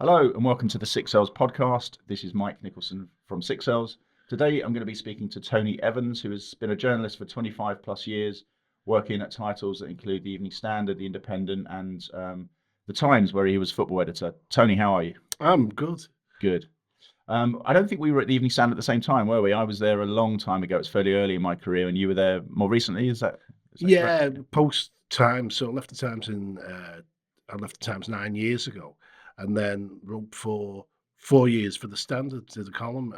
Hello and welcome to the Six Cells podcast. This is Mike Nicholson from Six Cells. Today I'm going to be speaking to Tony Evans, who has been a journalist for 25 plus years, working at titles that include the Evening Standard, the Independent, and the Times, where he was football editor. Tony, how are you? I'm good. Good. I don't think we were at the Evening Standard at the same time, were we? I was there a long time ago. It's fairly early in my career, and you were there more recently. Is that correct? Yeah, post Times. So I left the Times 9 years ago, and then wrote for 4 years for the Standard, did a column.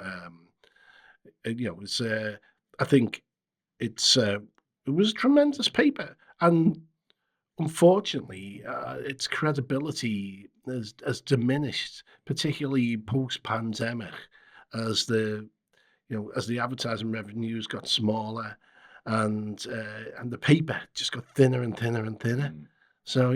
It's I think it was a tremendous paper, and unfortunately, its credibility has diminished, particularly post pandemic, as the advertising revenues got smaller, and the paper just got thinner and thinner and thinner. Mm. So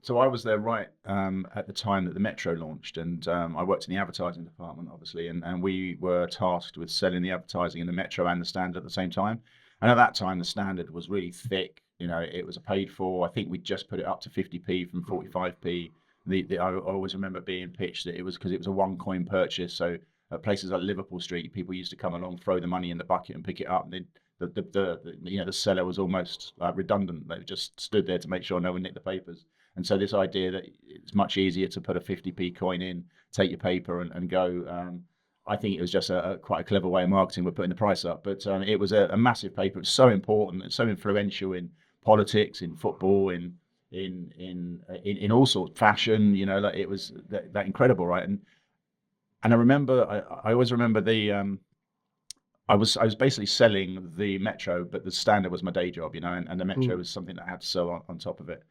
So I was there right at the time that the Metro launched, and I worked in the advertising department, obviously, and we were tasked with selling the advertising in the Metro and the Standard at the same time. And at that time, the Standard was really thick. It was a paid for. I think we just put it up to 50p from 45p. I always remember being pitched that it was because it was a one coin purchase. So at places like Liverpool Street, people used to come along, throw the money in the bucket, and pick it up. And the seller was almost redundant. They just stood there to make sure no one nicked the papers. And so this idea that it's much easier to put a 50p coin in, take your paper and go. I think it was just quite a clever way of marketing. We're putting the price up, but it was a massive paper. It's so important. It's so influential in politics, in football, in all sorts, fashion. Like it was that incredible, right? And I remember, I always remember I was basically selling the Metro, but the Standard was my day job, and the Metro mm, was something that I had to sell on top of it.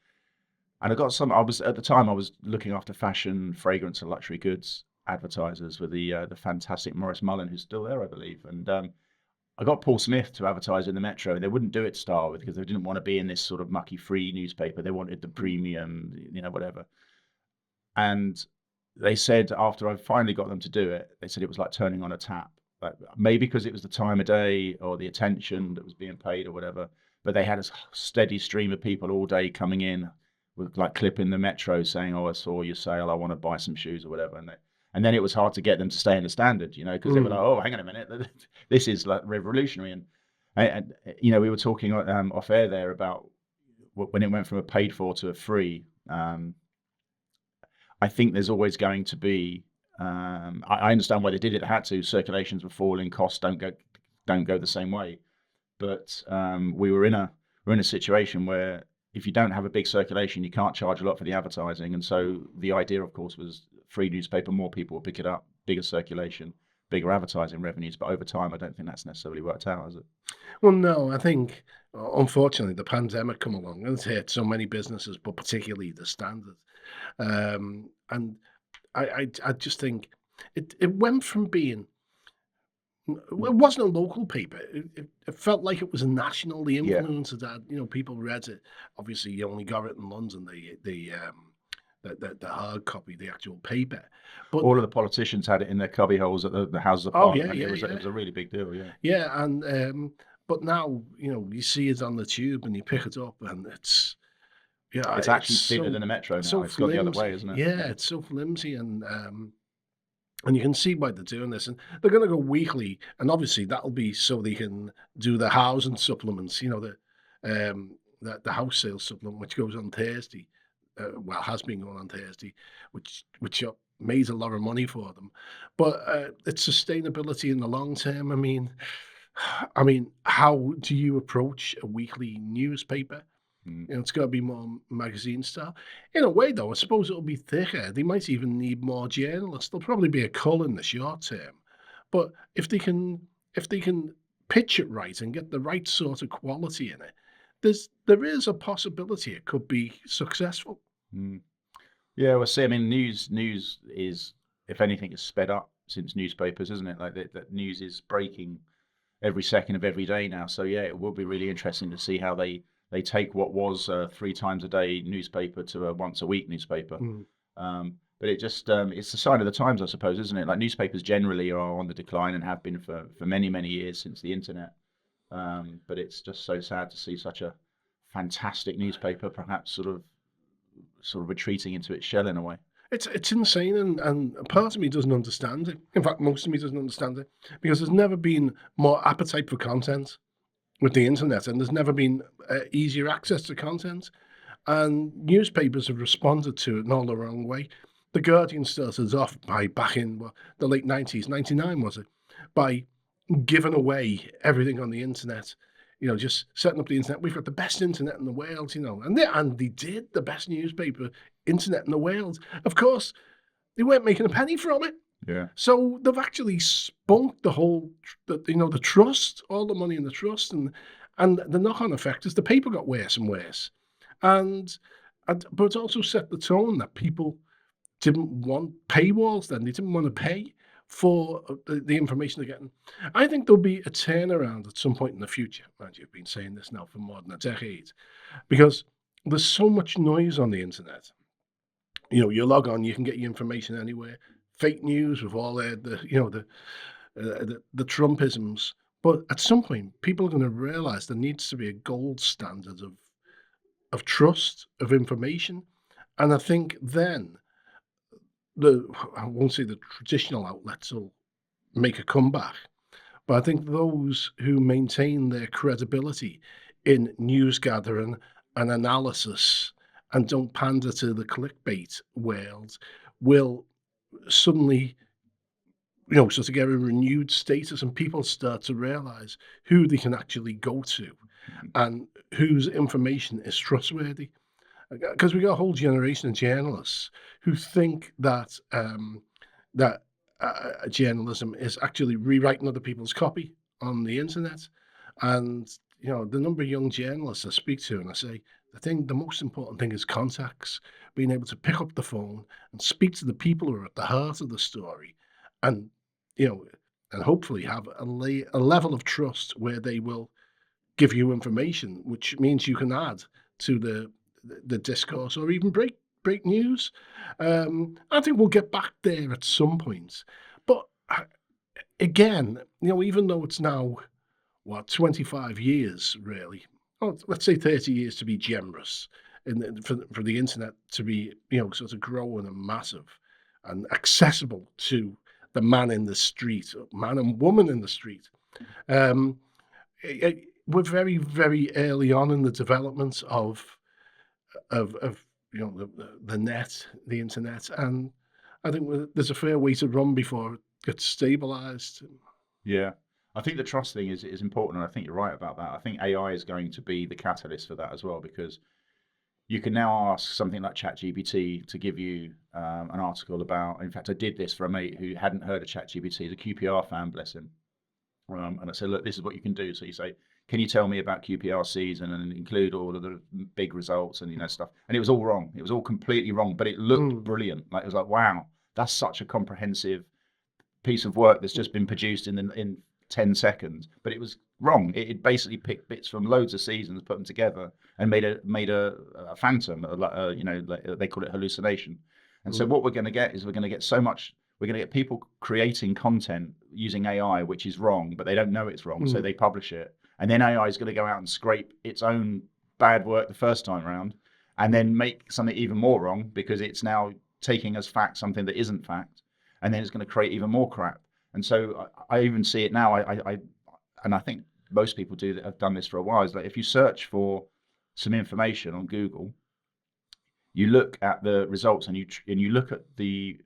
And I was at the time I was looking after fashion, fragrance, and luxury goods advertisers with the fantastic Maurice Mullen, who's still there, I believe. And I got Paul Smith to advertise in the Metro, and they wouldn't do it to start with because they didn't want to be in this sort of mucky free newspaper. They wanted the premium, whatever. And they said after I finally got them to do it, they said it was like turning on a tap. Like maybe because it was the time of day or the attention that was being paid or whatever. But they had a steady stream of people all day coming in with like clipping the Metro saying, "Oh, I saw your sale. I want to buy some shoes or whatever." And then it was hard to get them to stay in the Standard, because they were like, mm. "Oh, hang on a minute, this is like revolutionary." And we were talking off air there about when it went from a paid for to a free. I think there's always going to be. I understand why they did it. They had to. Circulations were falling. Costs don't go the same way. But we're in a situation where if you don't have a big circulation, you can't charge a lot for the advertising. And so the idea, of course, was free newspaper. More people will pick it up. Bigger circulation, bigger advertising revenues. But over time, I don't think that's necessarily worked out, has it? Well, no, I think unfortunately the pandemic come along and it's hit so many businesses, but particularly the Standard. And I just think it went from being it wasn't a local paper. It felt like it was a national. The Yeah. influence of that, people read it. Obviously, you only got it in London, the hard copy, the actual paper. But All of the politicians had it in their cubby holes at the Houses of oh yeah, Parliament. yeah, It yeah, was a really big deal. Yeah. yeah, and but now you see it on the tube and you pick it up and it's yeah, It's it's actually thinner than a Metro now. so It's gone the other way, flimsy. isn't it? Yeah, Yeah. it's so flimsy and you can see why they're doing this, and they're going to go weekly, and obviously that'll be so they can do the housing supplements. The house sales supplement, which goes on Thursday, well, has been going on Thursday, which made a lot of money for them, but it's sustainability in the long term. I mean, how do you approach a weekly newspaper? Mm. It's got to be more magazine style. In a way, though, I suppose it'll be thicker. They might even need more journalists. There'll probably be a cull in the short term, but if they can pitch it right and get the right sort of quality in it, there is a possibility it could be successful. Mm. Yeah, well, see, I mean, news is, if anything, is sped up since newspapers, isn't it? Like that news is breaking every second of every day now. So yeah, it will be really interesting to see how they take what was a three times a day newspaper to a once a week newspaper. Mm. But it just it's a sign of the times, I suppose, isn't it? Like newspapers generally are on the decline and have been for many years since the internet. But it's just so sad to see such a fantastic newspaper, perhaps sort of retreating into its shell in a way. It's insane, and part of me doesn't understand it. In fact, most of me doesn't understand it because there's never been more appetite for content with the internet, and there's never been easier access to content. And newspapers have responded to it in all the wrong way. The Guardian started off by back in the late 90s, 99 was it, by giving away everything on the internet. Just setting up the internet. We've got the best internet in the world, and they did the best newspaper internet in the world. Of course, they weren't making a penny from it. Yeah. So they've actually spunked the whole, the trust, all the money in the trust, and the knock-on effect is the paper got worse and worse, and but it's also set the tone that people didn't want paywalls. Then they didn't want to pay for the information they're getting. I think there'll be a turnaround at some point in the future. And you've been saying this now for more than a decade, because there's so much noise on the internet. You log on, you can get your information anywhere. Fake news with all the Trumpisms. But at some point, people are going to realize there needs to be a gold standard of trust, of information. And I think then I won't say the traditional outlets will make a comeback, but I think those who maintain their credibility in news gathering and analysis and don't pander to the clickbait world will suddenly, sort of get a renewed status, and people start to realize who they can actually go to Mhm. and whose information is trustworthy. Because we got a whole generation of journalists who think that journalism is actually rewriting other people's copy on the internet. And the number of young journalists I speak to, and I say the most important thing is contacts, being able to pick up the phone and speak to the people who are at the heart of the story, and you know, and hopefully have a level of trust where they will give you information, which means you can add to the discourse or even break news. I think we'll get back there at some point, but again, even though it's now 25 years really, well, let's say 30 years to be generous, for the internet to be sort of growing and massive and accessible to the man in the street, man and woman in the street. Um, we're very, very early on in the development of the net, the internet, and I think there's a fair way to run before it gets stabilized. Yeah. I think the trust thing is important, and I think you're right about that. I think AI is going to be the catalyst for that as well, because you can now ask something like ChatGPT to give you an article about. In fact, I did this for a mate who hadn't heard of ChatGPT. He's a QPR fan, bless him. And I said, look, this is what you can do. So you say, can you tell me about QPR season and include all of the big results and stuff? And it was all wrong. It was all completely wrong, but it looked Mm, brilliant. Like it was like, wow, that's such a comprehensive piece of work that's just been produced in 10 seconds. But it was wrong. It basically picked bits from loads of seasons, put them together, and made a phantom. Like they call it hallucination. And so mm, what we're going to get is we're going to get so much we're going to get people creating content using AI, which is wrong, but they don't know it's wrong, so mm, they publish it, and then AI is going to go out and scrape its own bad work the first time around, and then make something even more wrong because it's now taking as fact something that isn't fact, and then it's going to create even more crap. And so I even see it now. And I think most people do that have done this for a while. Is like if you search for some information on Google, you look at the results and you look at the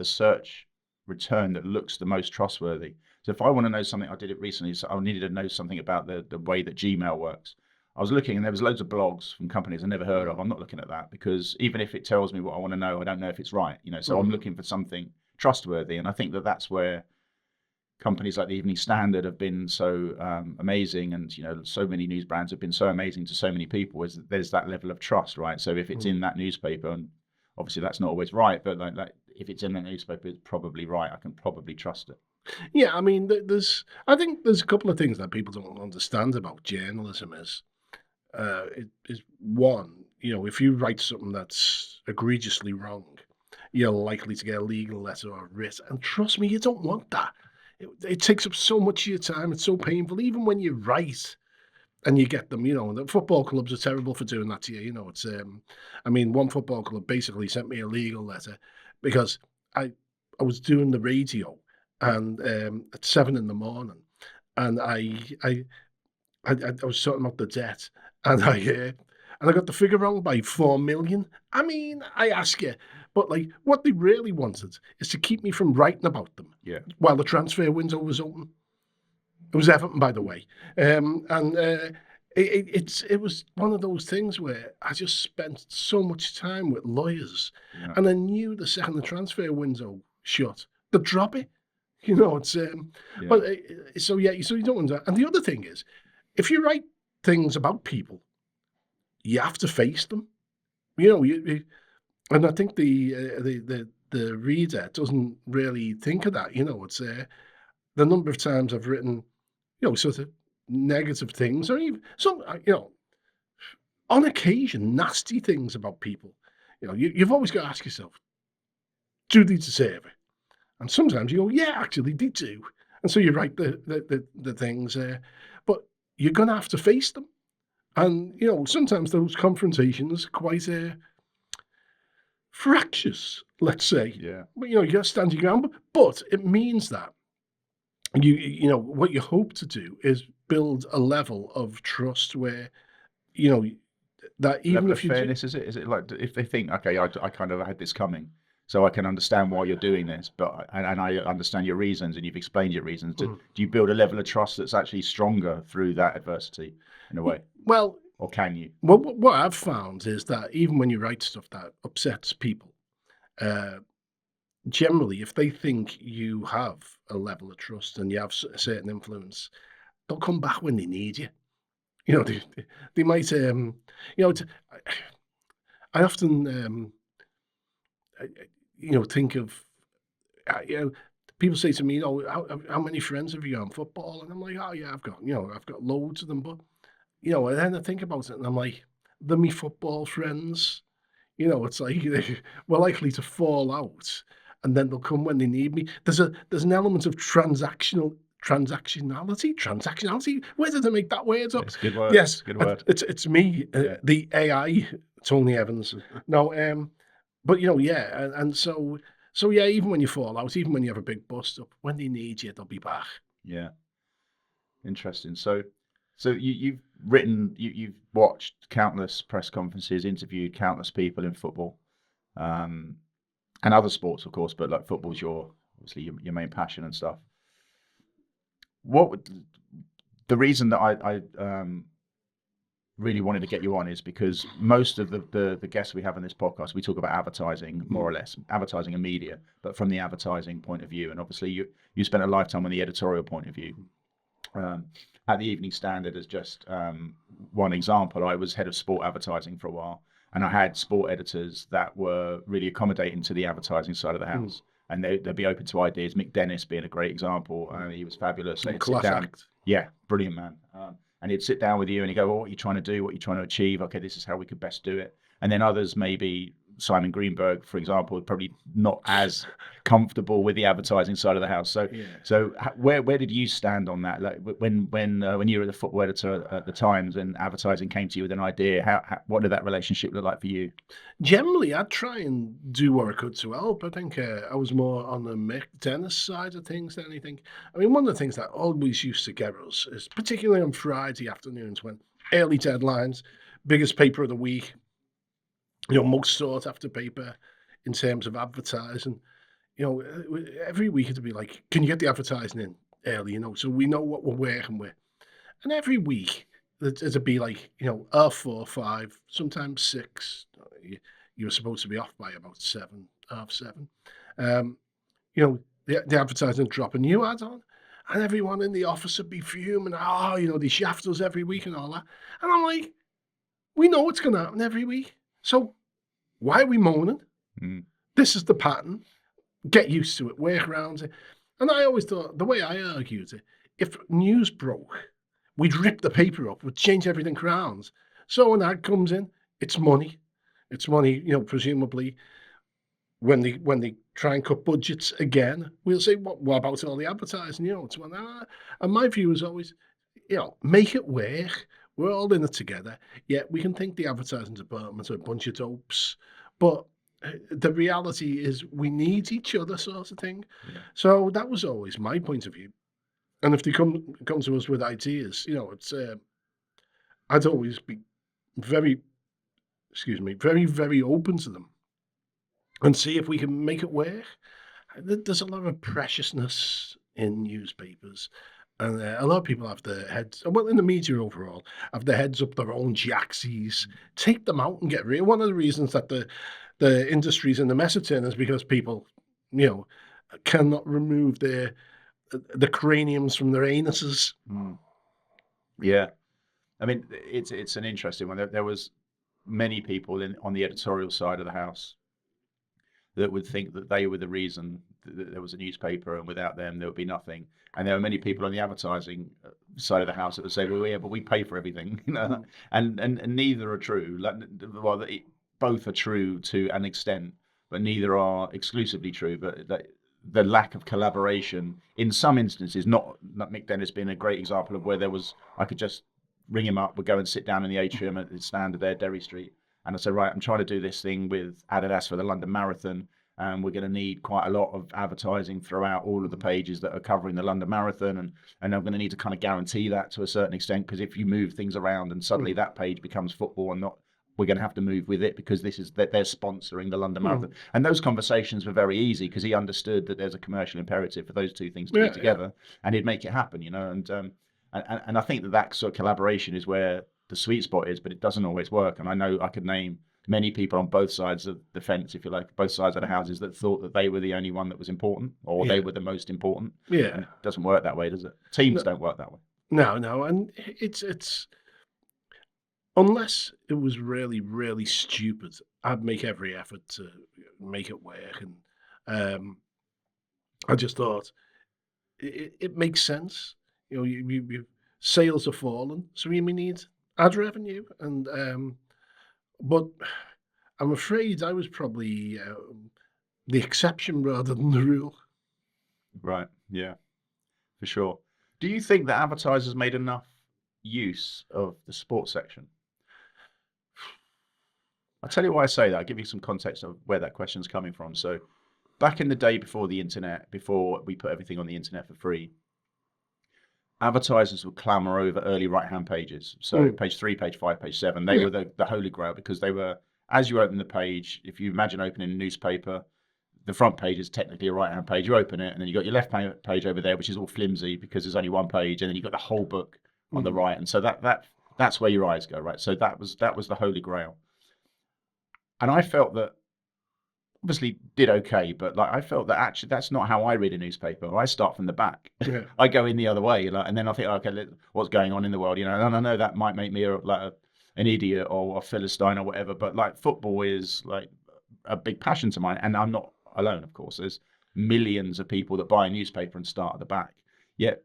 search return that looks the most trustworthy. So if I want to know something, I did it recently. So I needed to know something about the way that Gmail works. I was looking, and there was loads of blogs from companies I never heard of. I'm not looking at that because even if it tells me what I want to know, I don't know if it's right. So I'm mm. looking for something trustworthy, and I think that that's where companies like the Evening Standard have been so amazing, and so many news brands have been so amazing to so many people. Is that there's that level of trust, right? So if it's Mm. in that newspaper, and obviously that's not always right, but like if it's in that newspaper, it's probably right. I can probably trust it. Yeah, I mean, I think there's a couple of things that people don't understand about journalism is one, if you write something that's egregiously wrong, you're likely to get a legal letter or writ. And trust me, you don't want that. It takes up so much of your time. It's so painful. Even when you write and you get them, the football clubs are terrible for doing that to you. It's I mean, one football club basically sent me a legal letter because I I was doing the radio and at 7 in the morning, and I was sorting out the debt, and I got the figure wrong by 4 million. I mean, I ask you, but like what they really wanted is to keep me from writing about them Yeah. while the transfer window was open. It was Everton, by the way. And it was one of those things where I just spent so much time with lawyers, Yeah. and I knew the second the transfer window shut, they'd drop it. It's Yeah. but so yeah, so you don't want that. And the other thing is, if you write things about people, you have to face them. And I think the reader doesn't really think of that. It's the number of times I've written sort of negative things, or even some, on occasion, nasty things about people. You've always got to ask yourself, do they deserve it? And sometimes you go, yeah, actually, they do. And so you write the things, but you're going to have to face them. And, sometimes those confrontations are quite fractious, let's say. Yeah. But, you got to stand your ground. But it means that what you hope to do is build a level of trust where, you know, that even Level of if you do, fairness, is it? Is it like if they think, okay, I kind of had this coming, so I can understand why you're doing this, but and I understand your reasons, and you've explained your reasons. Do you build a level of trust that's actually stronger through that adversity in a way, well, or can you? what I've found is that even when you write stuff that upsets people, uh, generally, if they think you have a level of trust and you have a certain influence, they'll come back when they need you. They might, I often, think of, people say to me, how many friends have you got in football? And I'm like, oh yeah, I've got loads of them. But, and then I think about it and I'm like, they're me football friends. It's like we're likely to fall out, and then they'll come when they need me. There's an element of transactionality. Where did I make that word up? It's a good word. Yes, Good word. it's me, Yeah. the AI, Tony Evans. No, but yeah, and so yeah, even when you fall out, even when you have a big bust up, when they need you, they'll be back. Yeah. Interesting. So you've written, you've watched countless press conferences, interviewed countless people in football, and other sports, of course, but like football's obviously your main passion and stuff. What would the reason that I really wanted to get you on is because most of the guests we have on this podcast, we talk about advertising, more or less, advertising and media, but from the advertising point of view. And obviously you spent a lifetime on the editorial point of view. At the Evening Standard as just one example, I was head of sport advertising for a while, and I had sport editors that were really accommodating to the advertising side of the house. And they'd be open to ideas. Mick Dennis being a great example. He was fabulous. And he'd sit down. Act. Yeah, brilliant man. And he'd sit down with you and he'd go, well, what are you trying to do? What are you trying to achieve? Okay, this is how we could best do it. And then others, maybe Simon Greenberg, for example, probably not as comfortable with the advertising side of the house. So, Yeah. where did you stand on that? Like when you were the football editor at the Times and advertising came to you with an idea, what did that relationship look like for you? Generally, I'd try and do what I could to help. I think I was more on the Mick Dennis side of things than anything. I mean, one of the things that always used to get us is particularly on Friday afternoons when early deadlines, biggest paper of the week, most sought after paper in terms of advertising. Every week it'd be like, can you get the advertising in early, so we know what we're working with. And every week it'd be like, 4, 5, sometimes 6. You were supposed to be off by about 7, half 7. The advertising drop a new ad on, and everyone in the office would be fuming. They shaft us every week and all that. And I'm like, we know what's going to happen every week. So why are we moaning? This is the pattern. Get used to it. Work around it. And I always thought, the way I argued it, if news broke, we'd rip the paper up. We'd change everything around. So when ad comes in, it's money. It's money, presumably when they try and cut budgets again, we'll say, what about all the advertising? And my view is always, make it work. We're all in it together. Yeah, we can think the advertising department are a bunch of dopes, but the reality is we need each other, sort of thing. Yeah. So that was always my point of view. And if they come to us with ideas, it's I'd always be very, excuse me, very very open to them and see if we can make it work. There's a lot of preciousness in newspapers, and a lot of people have their heads, well, in the media overall, have their heads up their own jacksies. Take them out and get rid. One of the reasons that the industry's in the mess it's in is because people, you know, cannot remove the craniums from their anuses. Mm. Yeah. I mean, it's an interesting one. There was many people on the editorial side of the house that would think that they were the reason that there was a newspaper, and without them there would be nothing. And there were many people on the advertising side of the house that would say, "Well, yeah, but we pay for everything," you know. Mm. And neither are true. Like, well, both are true to an extent, but neither are exclusively true. But the lack of collaboration in some instances, not Mick Dennis being a great example of where there was, I could just ring him up, would go and sit down in the atrium at the stand there, Derry Street, and I said, right, I'm trying to do this thing with Adidas for the London Marathon, and we're going to need quite a lot of advertising throughout all of the pages that are covering the London Marathon, and I'm going to need to kind of guarantee that to a certain extent, because if you move things around and suddenly Mm. that page becomes football and not, we're going to have to move with it because this is that they're sponsoring the London Mm. Marathon. And those conversations were very easy because he understood that there's a commercial imperative for those two things to be Yeah, yeah. together, and he'd make it happen, you know. And I think that sort of collaboration is where the sweet spot is, but it doesn't always work. And I know I could name many people on both sides of the fence, if you like, both sides of the houses, that thought that they were the only one that was important, or they Yeah, were the most important. And yeah. it doesn't work that way, does it? Teams No, don't work that way. no, no, and it's unless it was really, really stupid, I'd make every effort to make it work, and um, I just thought it makes sense. You sales are fallen, so we need ad revenue, and but I'm afraid I was probably the exception rather than the rule. Right. Yeah, for sure. Do you think that advertisers made enough use of the sports section? I'll tell you why I say that. I'll give you some context of where that question's coming from. So, back in the day before the internet, before we put everything on the internet for free, advertisers would clamor over early right hand pages. So Mm, page 3, page 5, page 7, they yeah. were the holy grail because they were, as you open the page, if you imagine opening a newspaper, the front page is technically a right hand page. You open it, and then you got your left page over there, which is all flimsy because there's only one page, and then you've got the whole book on the Mm, right. And so that's where your eyes go, right? So that was the holy grail. And I felt that obviously did okay, but like I felt that actually that's not how I read a newspaper. I start from the back. yeah. I go in the other way, like, and then I think, okay, what's going on in the world? You know, and I know that might make me an idiot or a philistine or whatever, but like football is like a big passion to mine, and I'm not alone, of course. There's millions of people that buy a newspaper and start at the back. Yet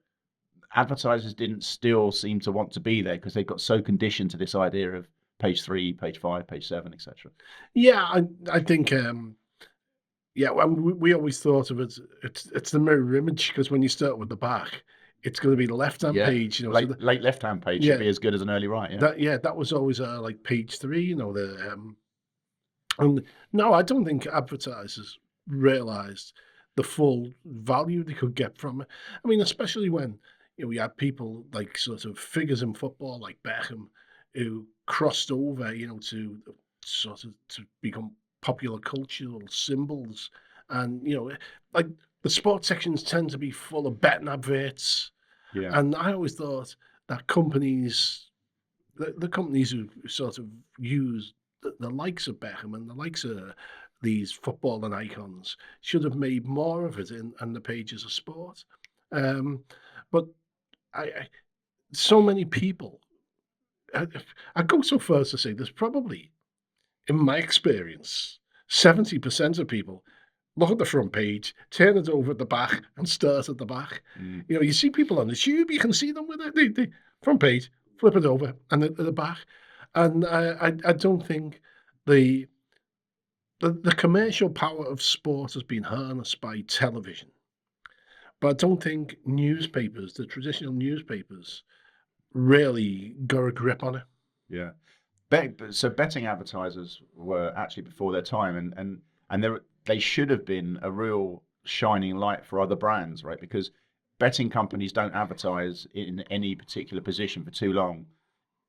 advertisers didn't still seem to want to be there because they got so conditioned to this idea of page 3, page 5, page 7, etc. Yeah, I think yeah, well, we always thought of it. It's the mirror image because when you start with the back, it's going to be the left hand Yeah, page. So late left hand page should yeah, be as good as an early right. Yeah. that was always like page three. And no, I don't think advertisers realised the full value they could get from it. I mean, especially when we had people like sort of figures in football like Beckham who crossed over, to sort of to become popular cultural symbols, and like the sports sections tend to be full of betting adverts, Yeah. and I always thought that the companies who sort of use the likes of Beckham and the likes of these footballing icons should have made more of it in the pages of sport. Um, but I so many people, I, I go so far as to say there's probably, in my experience, 70% of people look at the front page, turn it over at the back, and start at the back. Mm. You see people on the tube, you can see them with it. The front page, flip it over, and at the back. And I don't think the, the commercial power of sport has been harnessed by television. But I don't think newspapers, the traditional newspapers, really got a grip on it. Yeah. So betting advertisers were actually before their time, and they should have been a real shining light for other brands, right? Because betting companies don't advertise in any particular position for too long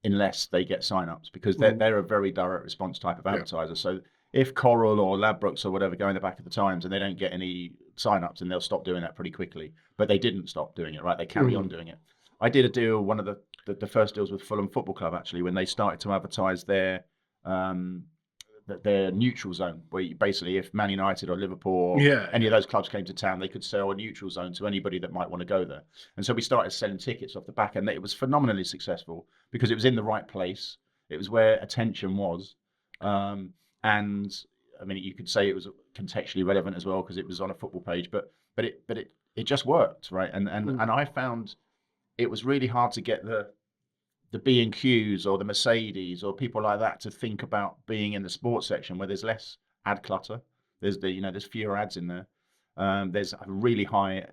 unless they get sign-ups, because Mm, they're a very direct response type of yeah. advertiser. So if Coral or Ladbrokes or whatever go in the back of the Times and they don't get any sign-ups, and they'll stop doing that pretty quickly. But they didn't stop doing it, right? They carry on Mm, doing it. I did a deal, one of the first deals with Fulham Football Club, actually, when they started to advertise um, their neutral zone, where you basically, if Man United or Liverpool or yeah, any of yeah. those clubs came to town, they could sell a neutral zone to anybody that might want to go there. And so we started selling tickets off the back end. It was phenomenally successful because it was in the right place. It was where attention was, um, and I mean, you could say it was contextually relevant as well because it was on a football page, but it just worked, right? Mm, And I found it was really hard to get the B and Qs or the Mercedes or people like that to think about being in the sports section where there's less ad clutter. There's fewer ads in there. There's a really high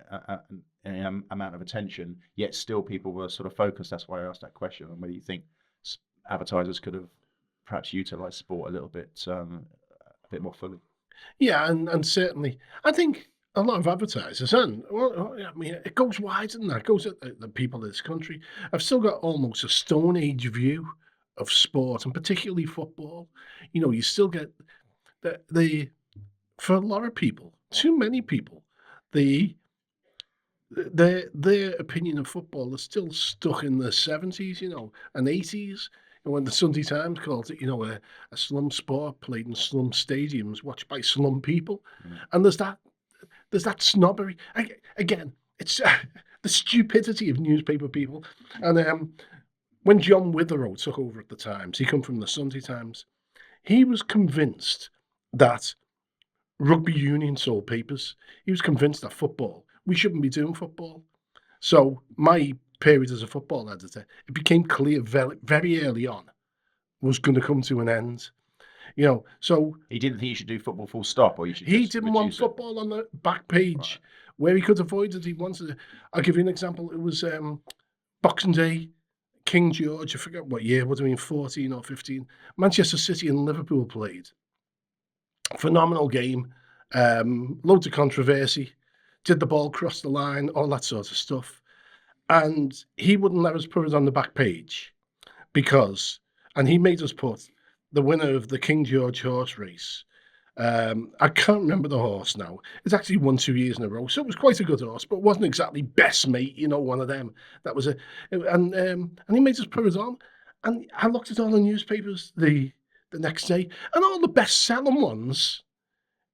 amount of attention, yet still people were sort of focused. That's why I asked that question on whether you think advertisers could have perhaps utilised sport a bit more fully. yeah, and certainly, I think a lot of advertisers, and well, I mean, it goes wider than that. It goes at the people of this country. I've still got almost a Stone Age view of sport, and particularly football. You know, you still get the for a lot of people, too many people, the their opinion of football is still stuck in the 70s, you know, and 80s. And when the Sunday Times called it, you know, a slum sport played in slum stadiums, watched by slum people, Mm. and there's that snobbery. Again, it's the stupidity of newspaper people. And when John Witherell took over at the Times, he come from the Sunday Times. He was convinced that rugby union sold papers. He was convinced that football, we shouldn't be doing football. So my period as a football editor, it became clear very, very early on was going to come to an end. You know, so He didn't think you should do football full stop, or you should he just didn't want reduce it. football on the back Right. page where he could avoid it. He wanted it. I'll give you an example. It was Boxing Day, King George. I forget what year. Would have been 14 or 15. Manchester City and Liverpool played. Phenomenal game. Loads of controversy. Did the ball cross the line? All that sort of stuff. And he wouldn't let us put it on the back page because, and he made us put the winner of the King George horse race. I can't remember the horse now. It's actually won 2 years in a row, so it was quite a good horse, but it wasn't exactly best mate, you know, one of them. That was a, and he made us put it on, and I looked at all the newspapers the next day, and all the best selling ones,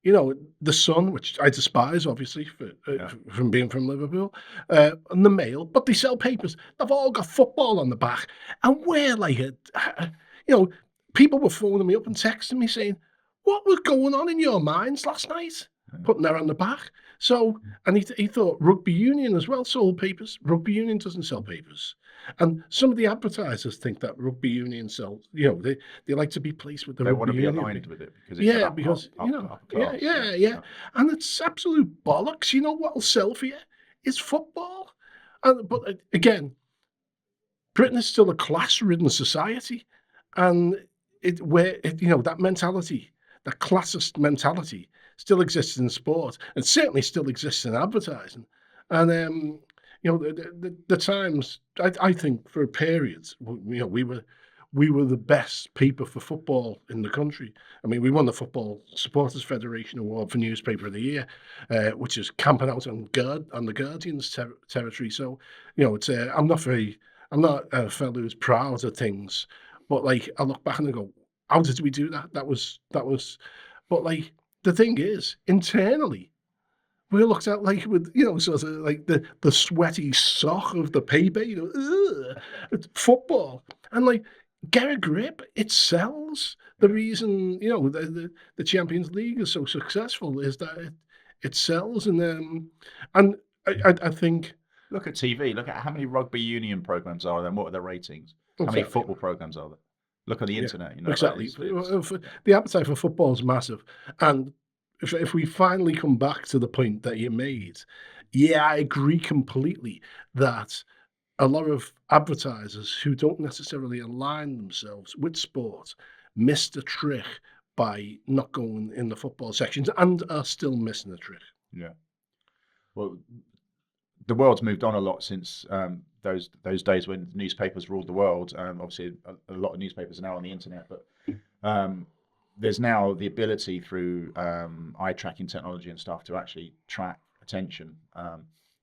you know, the Sun, which I despise, obviously, Yeah. from being from Liverpool, and the Mail, but they sell papers. They've all got football on the back, and we're like, you know, people were phoning me up and texting me saying, "What was going on in your minds last night?" Yeah. Putting that on the back. So, and he thought rugby union as well sold papers. Rugby union doesn't sell papers. And some of the advertisers think that rugby union sells, you know, they like to be placed with the They want rugby to be union. aligned with it because it's an Yeah, because, you know, upper yeah, class. Yeah. yeah, yeah, Yeah. and it's absolute bollocks. You know what'll sell for you is football. And but again, Britain is still a class-ridden society, and you know, that mentality, that classist mentality still exists in sport, and certainly still exists in advertising. And, you know, the Times, I think for a period, you know, we were the best paper for football in the country. I mean, we won the Football Supporters Federation Award for Newspaper of the Year, which is camping out on the Guardian's territory. So, you know, I'm not a fellow who's proud of things, but like I look back and I go, how did we do that? But like the thing is, internally, we're looked at like with, you know, sort of like the sweaty sock of the paper, you know, it's football. And like, get a grip, it sells. The Yeah. reason, you know, the Champions League is so successful is that it sells. And I think Look at TV. Look at how many rugby union programs are there, and what are their ratings? How many exactly. football programs are there? Look at the Yeah, internet. You know, like exactly. it's yeah. The appetite for football is massive, and if we finally come back to the point that you made, yeah, I agree completely that a lot of advertisers who don't necessarily align themselves with sport missed the trick by not going in the football sections and are still missing the trick. Yeah. Well, the world's moved on a lot since those days when newspapers ruled the world. Obviously, a lot of newspapers are now on the internet, but um, there's now the ability through eye tracking technology and stuff to actually track attention.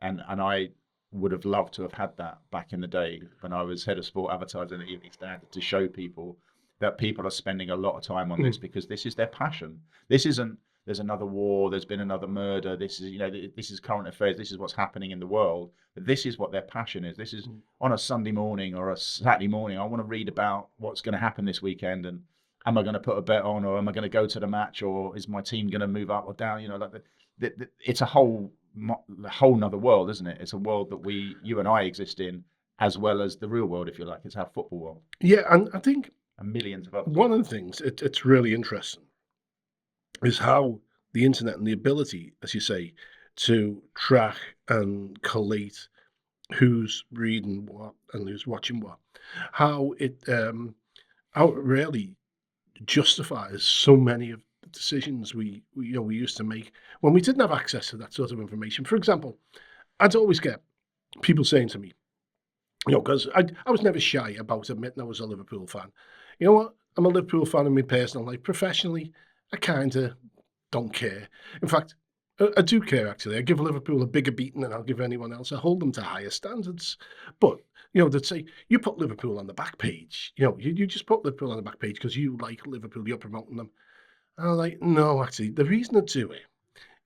And I would have loved to have had that back in the day when I was head of sport advertising at Evening Standard, to show people that people are spending a lot of time on this because this is their passion. This isn't, there's another war, there's been another murder, this is, this is current affairs, this is what's happening in the world. This is what their passion is. This is on a Sunday morning or a Saturday morning, I want to read about what's going to happen this weekend, and am I going to put a bet on, or am I going to go to the match, or is my team going to move up or down? It's a whole nother world, isn't it? It's a world that you and I exist in, as well as the real world, if you like. It's our football world. Yeah, and I think And millions of others. one of the things it's really interesting is how the internet and the ability, as you say, to track and collate who's reading what and who's watching what, how it really justifies so many of the decisions we used to make when we didn't have access to that sort of information. For example, I'd always get people saying to me, because I was never shy about admitting I was a Liverpool fan. You know what? I'm a Liverpool fan in my personal life. Professionally, I kind of don't care. In fact, I do care, actually. I give Liverpool a bigger beating than I'll give anyone else. I hold them to higher standards. But, they'd say, you put Liverpool on the back page. You just put Liverpool on the back page because you like Liverpool, you're promoting them. And I'm like, no, actually, the reason I do it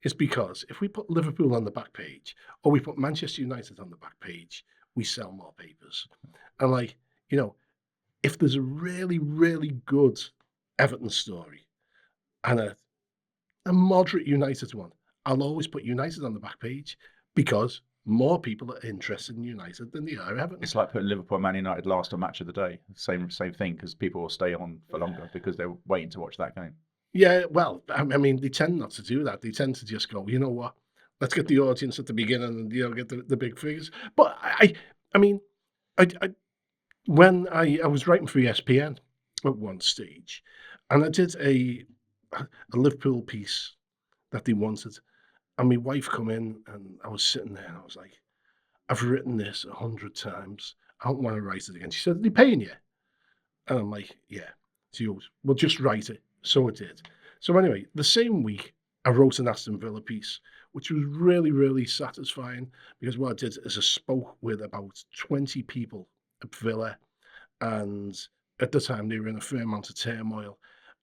is because if we put Liverpool on the back page or we put Manchester United on the back page, we sell more papers. And like, if there's a really, really good Everton story and a moderate United one, I'll always put United on the back page because more people are interested in United than they are Everton. It's like putting Liverpool and Man United last on Match of the Day. Same thing, because people will stay on for longer because they're waiting to watch that game. Yeah, well, I mean, they tend not to do that. They tend to just go, you know what? Let's get the audience at the beginning and get the big figures. But I mean, I when I was writing for ESPN at one stage, and I did a Liverpool piece that they wanted, and my wife come in, and I was sitting there, and I was like, I've written this 100 times. I don't want to write it again. She said, "Are they paying you?" And I'm like, "Yeah." She goes, "Well, just write it." So it did. So anyway, the same week, I wrote an Aston Villa piece, which was really, really satisfying because what I did is I spoke with about 20 people at Villa, and at the time they were in a fair amount of turmoil.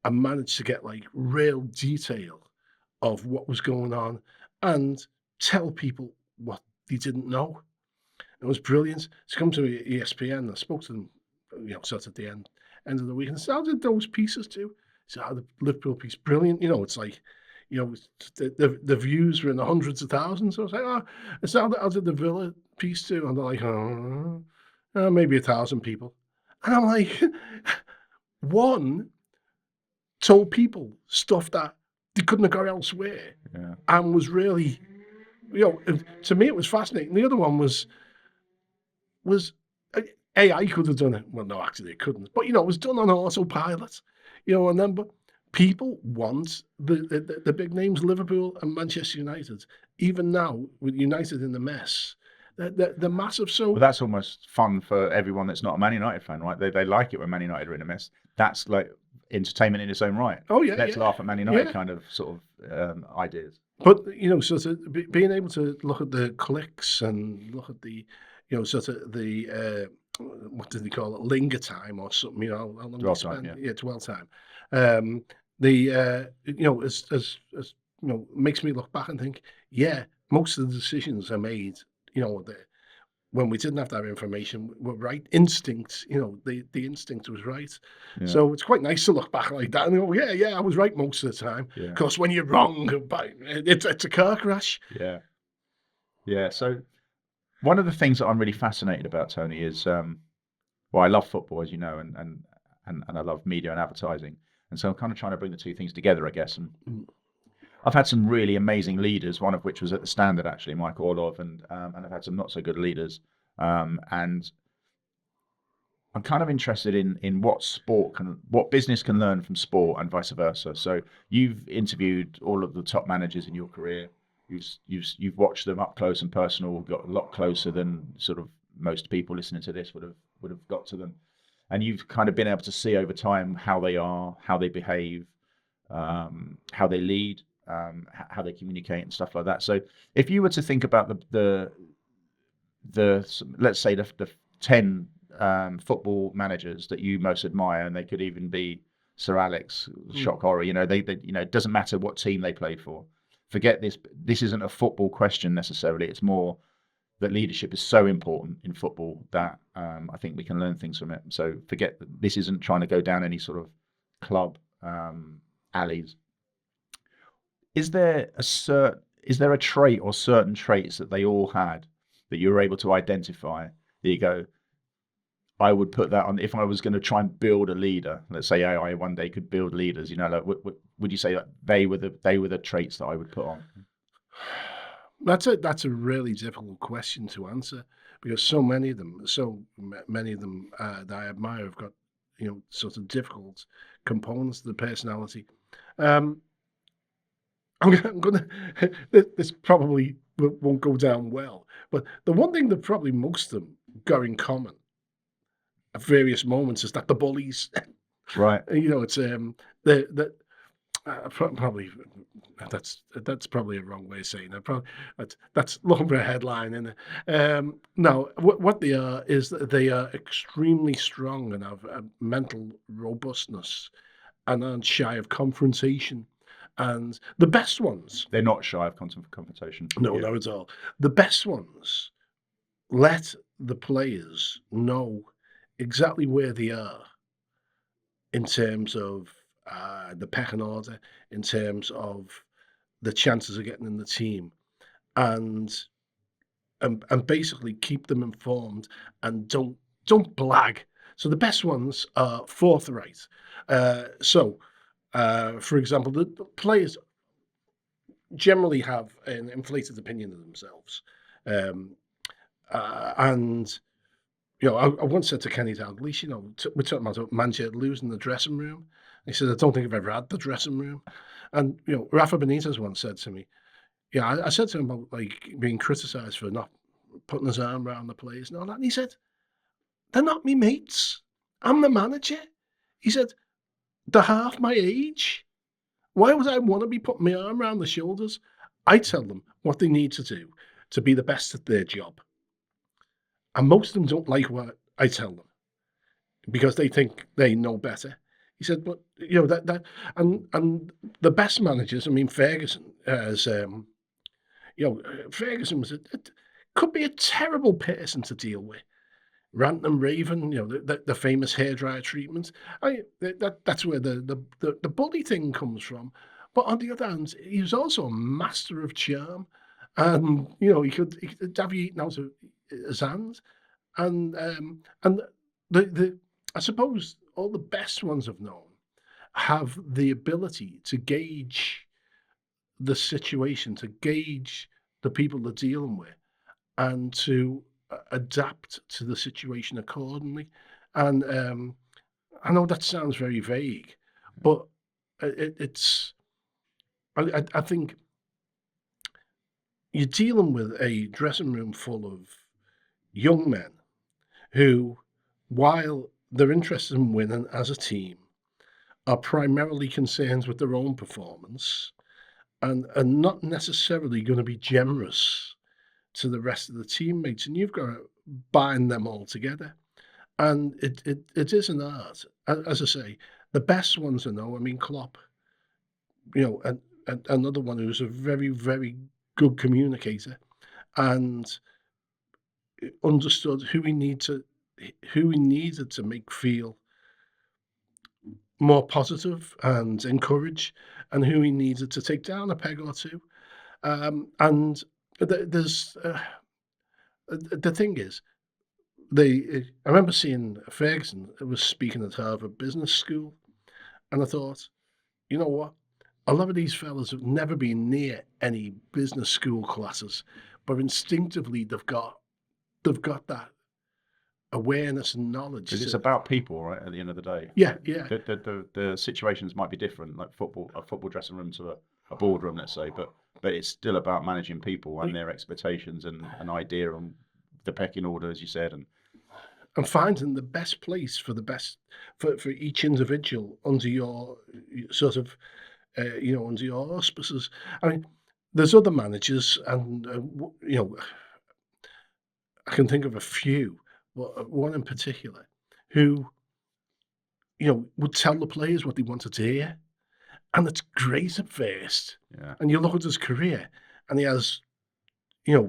I managed to get like real detail of what was going on and tell people what they didn't know. It was brilliant. To come to ESPN, I spoke to them, sort of at the end of the week, and said, "How did those pieces do?" So the Liverpool piece, brilliant. It's like, the views were in the hundreds of thousands. So I was like, "Oh, it's how did the Villa piece do?" And they're like, maybe 1,000 people." And I'm like, one told people stuff that they couldn't have got elsewhere, Yeah. and was really, to me it was fascinating. The other one was AI could have done it. Well, no, actually it couldn't. But it was done on autopilot. And then but people want the big names, Liverpool and Manchester United. Even now, with United in the mess, they're massive. So Well, that's almost fun for everyone that's not a Man United fan, right? They like it when Man United are in a mess. That's like entertainment in its own right. oh yeah, Let's yeah, laugh at Man United yeah. kind of sort of ideas. But so being able to look at the clicks and look at the, sort of the what did they call it, linger time or something? How long Dwell they time, spend? yeah. Yeah, dwell time. The as makes me look back and think, yeah, most of the decisions are made, the, when we didn't have that information, were right. Instinct, the instinct was right. Yeah. So it's quite nice to look back like that and go, yeah, I was right most of the time. Yeah. Because when you're wrong, it's a car crash. Yeah. Yeah. So one of the things that I'm really fascinated about, Tony, is well, I love football, as you know, and I love media and advertising. And so I'm kind of trying to bring the two things together, I guess. And I've had some really amazing leaders, one of which was at the Standard, actually, Mike Orlov, and I've had some not so good leaders And I'm kind of interested in what business can learn from sport and vice versa. So you've interviewed all of the top managers in your career. You've watched them up close and personal, got a lot closer than sort of most people listening to this would have got to them. And you've kind of been able to see over time how they are, how they behave, how they lead, how they communicate and stuff like that. So if you were to think about the let's say the 10 football managers that you most admire, and they could even be Sir Alex, Mm. shock horror. It doesn't matter what team they played for. Forget this. This isn't a football question necessarily. It's more that leadership is so important in football that I think we can learn things from it. So forget that this isn't trying to go down any sort of club alleys. Is there a trait or certain traits that they all had that you were able to identify that you go, I would put that on if I was going to try and build a leader. Let's say AI one day could build leaders. Like would you say that they were the traits that I would put on? That's a really difficult question to answer because so many of them that I admire have got sort of difficult components to the personality. Um, I'm gonna this probably won't go down well, but the one thing that probably most of them got in common at various moments is that the bullies. Right. It's the probably that's probably a wrong way of saying that. Probably that's looking for a headline, isn't it? No, what they are is that they are extremely strong and have a mental robustness and aren't shy of confrontation. And the best ones, They're not shy of confrontation. no, Yeah. not at all. The best ones let the players know exactly where they are in terms of the pecking order, in terms of the chances of getting in the team, and and basically keep them informed and don't blag. So the best ones are forthright. For example, the players generally have an inflated opinion of themselves, um, and I once said to Kenny Dalglish, we're talking about a manager losing the dressing room. He said, I don't think I've ever had the dressing room. And, Rafa Benitez once said to me, yeah, I said to him about like being criticised for not putting his arm around the players and all that. And he said, they're not me mates. I'm the manager. He said, they're half my age. Why would I want to be putting my arm around the shoulders? I tell them what they need to do to be the best at their job. And most of them don't like what I tell them because they think they know better. He said, but that and the best managers. I mean, Ferguson has Ferguson could be a terrible person to deal with. Rant and raving, the famous hairdryer treatment. That's where the bully thing comes from. But on the other hand, he was also a master of charm, and he could have you eaten out of his hands, and the I suppose all the best ones I've known have the ability to gauge the situation, to gauge the people they're dealing with, and to adapt to the situation accordingly. And I know that sounds very vague, but it's I think you're dealing with a dressing room full of young men who, while they're interested in winning as a team, are primarily concerned with their own performance and are not necessarily going to be generous to the rest of the teammates. And you've got to bind them all together. And it is an art. As I say, the best ones I know, I mean, Klopp, and another one who's a very, very good communicator and understood who he needed to make feel more positive and encourage, and who he needed to take down a peg or two. And there's the thing is, I remember seeing Ferguson was speaking at Harvard Business School, and I thought, you know what? A lot of these fellas have never been near any business school classes, but instinctively they've got they've got that awareness and knowledge Because it's to. about people, right? At the end of the day, Yeah, yeah. the situations might be different, like a football dressing room to a boardroom, let's say, but it's still about managing people and their expectations and an idea on the pecking order, as you said, and And finding the best place for the best for each individual under your sort of, under your auspices. I mean, there's other managers and, I can think of a few, but one in particular who, would tell the players what they wanted to hear, and it's great at first. yeah. And you look at his career, and he has,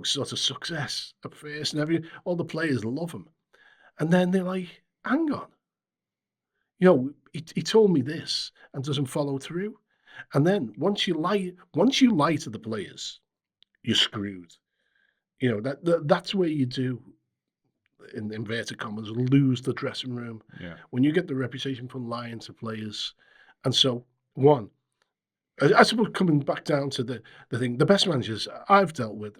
sort of success at first, and all the players love him. And then they're like, "Hang on, he told me this and doesn't follow through." And then once you lie to the players, you're screwed. That's where you do, in inverted commas, lose the dressing room Yeah. when you get the reputation for lying to players. And so, one, I suppose coming back down to the thing, the best managers I've dealt with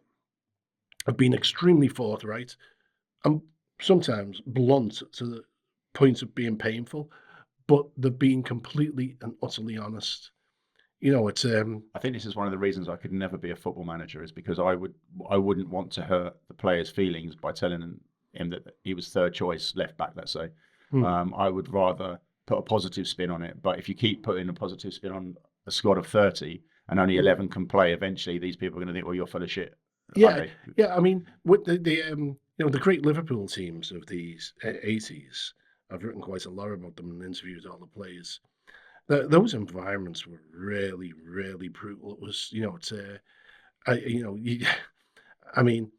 have been extremely forthright and sometimes blunt to the point of being painful, but they've been completely and utterly honest. It's I think this is one of the reasons I could never be a football manager is because I wouldn't want to hurt the player's feelings by telling him that he was third choice left back, let's say. mm, I would rather put a positive spin on it. But if you keep putting a positive spin on a squad of 30 and only mm, 11 can play, eventually these people are going to think, well, you're full of shit, aren't yeah, they? yeah. I mean, with the great Liverpool teams of these 80s, I've written quite a lot about them and interviewed all the players. Those environments were really, really brutal. It was, it's I, I mean,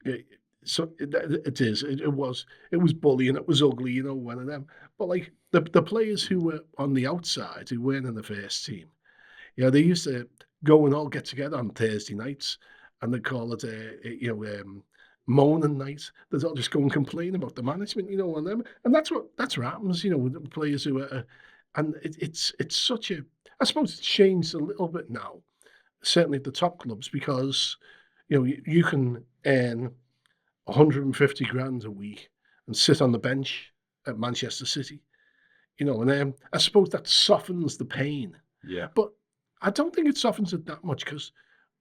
it, so it is. It was bullying. It was ugly. One of them. But like the players who were on the outside, who weren't in the first team, they used to go and all get together on Thursday nights, and they call it moaning night. They'd all just go and complain about the management, and them, and that's what happens, with the players who are, and it's such a. I suppose it's changed a little bit now, certainly at the top clubs, because you can earn 150 grand a week and sit on the bench at Manchester City, and I suppose that softens the pain, Yeah. but I don't think it softens it that much because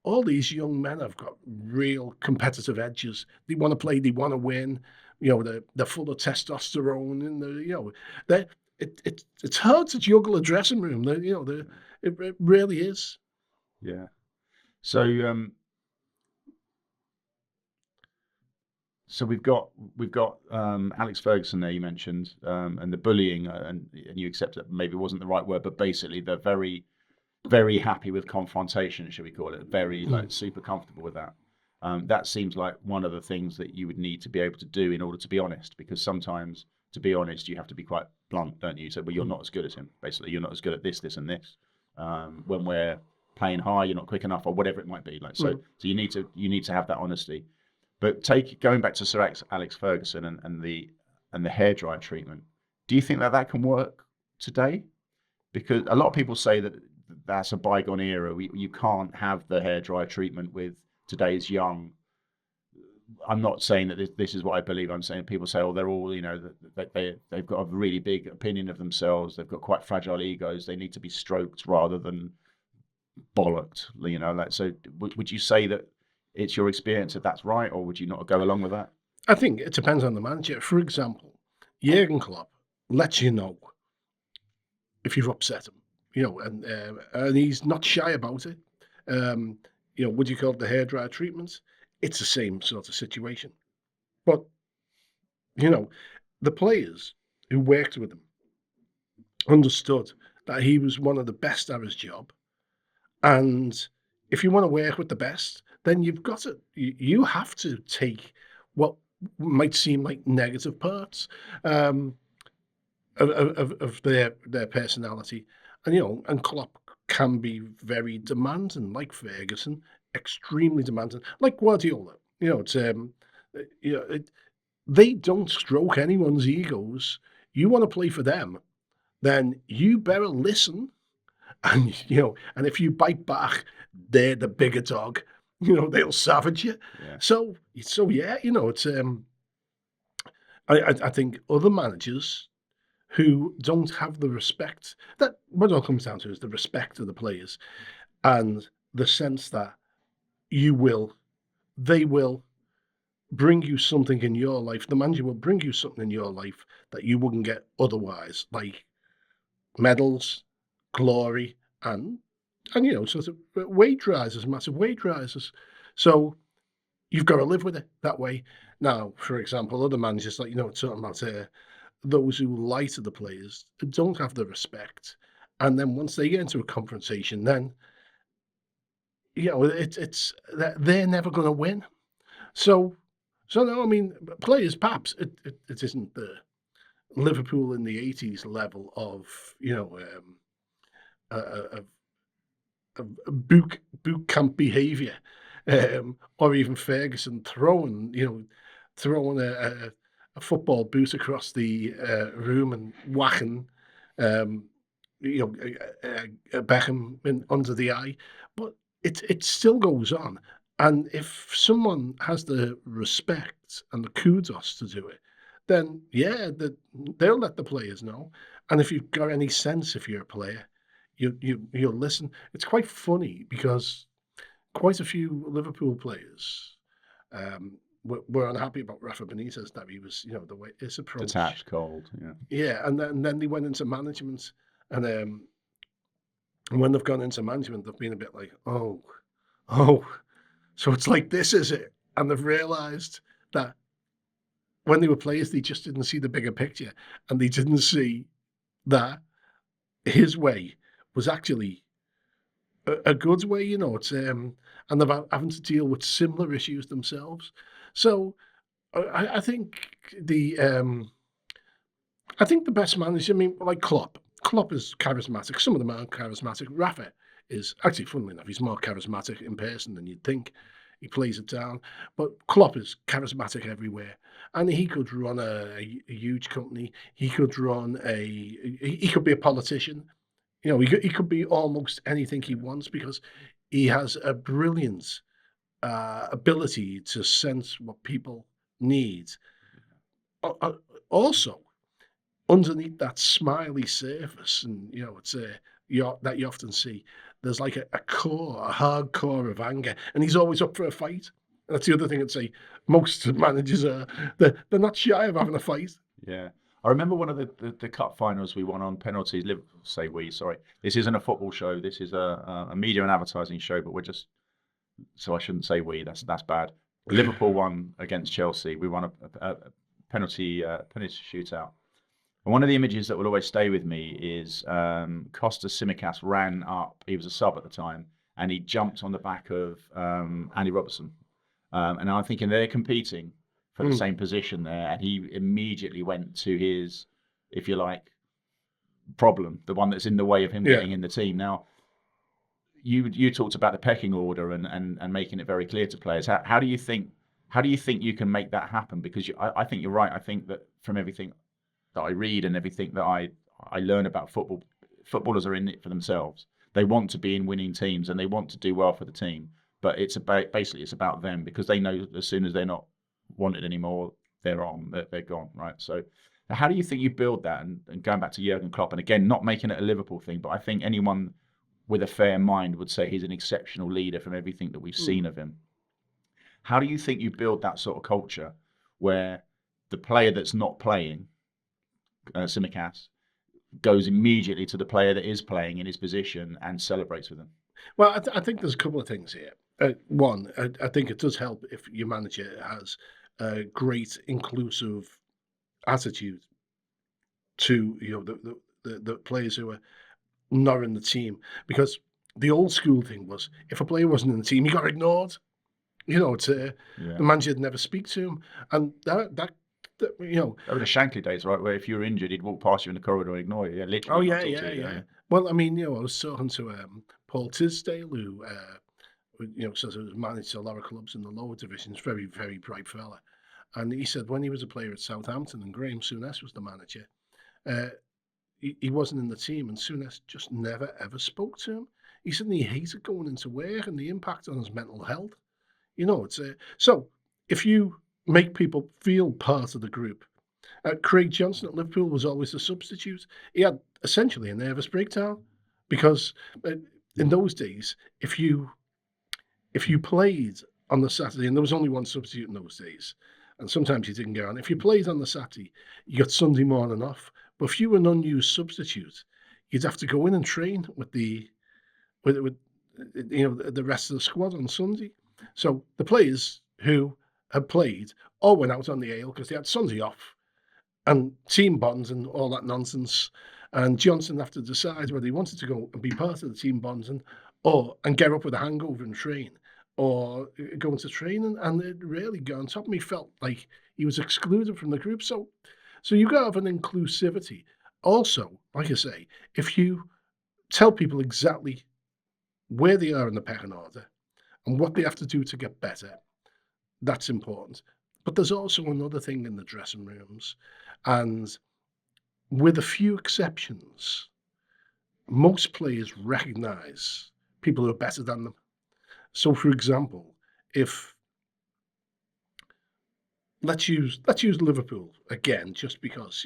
all these young men have got real competitive edges. They want to play, they want to win. They're full of testosterone, and they it's hard to juggle a dressing room. It really is. Yeah. So, so we've got Alex Ferguson there you mentioned, and the bullying, and you accept that maybe wasn't the right word, but basically they're very very happy with confrontation, should we call it? Very Mm, like super comfortable with that. That seems like one of the things that you would need to be able to do in order to be honest, because sometimes to be honest, you have to be quite blunt, don't you? So, well, you're mm, not as good as him. Basically, you're not as good at this, this, and this. When we're playing high, you're not quick enough, or whatever it might be. Like so, mm. you need to have that honesty. But going back to Sir Alex Ferguson and the hairdryer treatment. Do you think that can work today? Because a lot of people say that that's a bygone era. You can't have the hairdryer treatment with today's young. I'm not saying that this is what I believe. I'm saying people say, oh, they're all, they've got a really big opinion of themselves. They've got quite fragile egos. They need to be stroked rather than bollocked. Like so. Would you say that it's your experience that that's right, or would you not go along with that? I think it depends on the manager. For example, Jurgen Klopp lets you know if you've upset him, and he's not shy about it. Um, would you call it the hairdryer treatments? It's the same sort of situation. But, you know, the players who worked with him understood that he was one of the best at his job. And if you want to work with the best, then you have to take what might seem like negative parts. Um, of their personality. And Klopp can be very demanding, like Ferguson, extremely demanding, like Guardiola. It's they don't stroke anyone's egos. You want to play for them, then you better listen. And and if you bite back, they're the bigger dog. they'll savage you. Yeah. So yeah, it's I think other managers who don't have the respect that what it all comes down to is the respect of the players and the sense that you will they will bring you something in your life. The manager will bring you something in your life that you wouldn't get otherwise, like medals, glory, and sort of wage rises, massive wage rises. So you've got to live with it that way. Now, for example, other managers like talking about those who lie to the players don't have the respect, and then once they get into a confrontation, then it's that they're never going to win. So, so no, I mean, players perhaps it isn't the Liverpool in the '80s level of of boot camp behaviour, or even Ferguson throwing a football boot across the room and whacking, um, Beckham under the eye, but it still goes on. And if someone has the respect and the kudos to do it, then yeah, they'll let the players know. And if you've got any sense, if you're a player, you'll listen. It's quite funny because quite a few Liverpool players were unhappy about Rafa Benitez that he was, the way his approach. Detached, cold. Yeah. Yeah, and then they went into management, and when they've gone into management, they've been a bit like, oh, so it's like this, is it? And they've realised that when they were players, they just didn't see the bigger picture, and they didn't see that his way was actually a good way. It's and they're having to deal with similar issues themselves. So I think the best manager, I mean, like Klopp. Klopp is charismatic. Some of them aren't charismatic. Rafa is actually, funnily enough, he's more charismatic in person than you'd think. He plays it down, but Klopp is charismatic everywhere, and he could run a huge company. He could run he could be a politician. He could be almost anything he wants because he has a brilliant ability to sense what people need. Also, underneath that smiley surface, and that you often see, there's like a hard core of anger, and he's always up for a fight. And that's the other thing I'd say. Most managers are they're not shy of having a fight. Yeah. I remember one of the cup finals we won on penalties. Liverpool, say we, sorry. This isn't a football show. This is a media and advertising show, but we're just, so I shouldn't say we. That's bad. Liverpool won against Chelsea. We won a penalty shootout. And one of the images that will always stay with me is Costa Simicas ran up. He was a sub at the time, and he jumped on the back of Andy Robertson. And I'm thinking they're competing for the same position there, and he immediately went to his, if you like, problem, the one that's in the way of him Yeah. getting in the team. Now, you talked about the pecking order and making it very clear to players. How do you think you can make that happen? Because I think you're right. I think that from everything that I read and everything that I learn about football, footballers are in it for themselves. They want to be in winning teams and they want to do well for the team. But it's about them because they know as soon as they're not wanted anymore, they're gone, right? So how do you think you build that? And going back to Jurgen Klopp, and again, not making it a Liverpool thing, but I think anyone with a fair mind would say he's an exceptional leader from everything that we've seen of him. How do you think you build that sort of culture where the player that's not playing, Simicas, goes immediately to the player that is playing in his position and celebrates with him? Well, I think there's a couple of things here. One, I think it does help if your manager has a great inclusive attitude to the players who are not in the team, because the old school thing was if a player wasn't in the team, he got ignored. It's Yeah. the manager would never speak to him, and that That were the Shankly days, right? Where if you were injured, he'd walk past you in the corridor and ignore you. Yeah, Oh literally not yeah, talk yeah, to you. yeah. Yeah. Well, I mean, I was talking to Paul Tisdale, who says has managed a lot of clubs in the lower divisions. Very, very bright fella, and he said when he was a player at Southampton and Graham Souness was the manager, uh, he wasn't in the team, and Souness just never ever spoke to him. He said he hated going into work and the impact on his mental health. So if you make people feel part of the group, Craig Johnson at Liverpool was always a substitute. He had essentially a nervous breakdown because in those days, if you played on the Saturday, and there was only one substitute in those days, and sometimes you didn't get on. If you played on the Saturday, you got Sunday morning off. But if you were an unused substitute, you'd have to go in and train with the rest of the squad on Sunday. So the players who had played all went out on the ale because they had Sunday off and team bonds and all that nonsense. And Johnson had to decide whether he wanted to go and be part of the team bonds and get up with a hangover and train, or go into training. And it really got on top of me. Felt like he was excluded from the group. So you got to have an inclusivity. Also, like I say, if you tell people exactly where they are in the pecking order and what they have to do to get better, that's important. But there's also another thing in the dressing rooms, and with a few exceptions, most players recognise people who are better than them. So, for example, if let's use Liverpool again, just because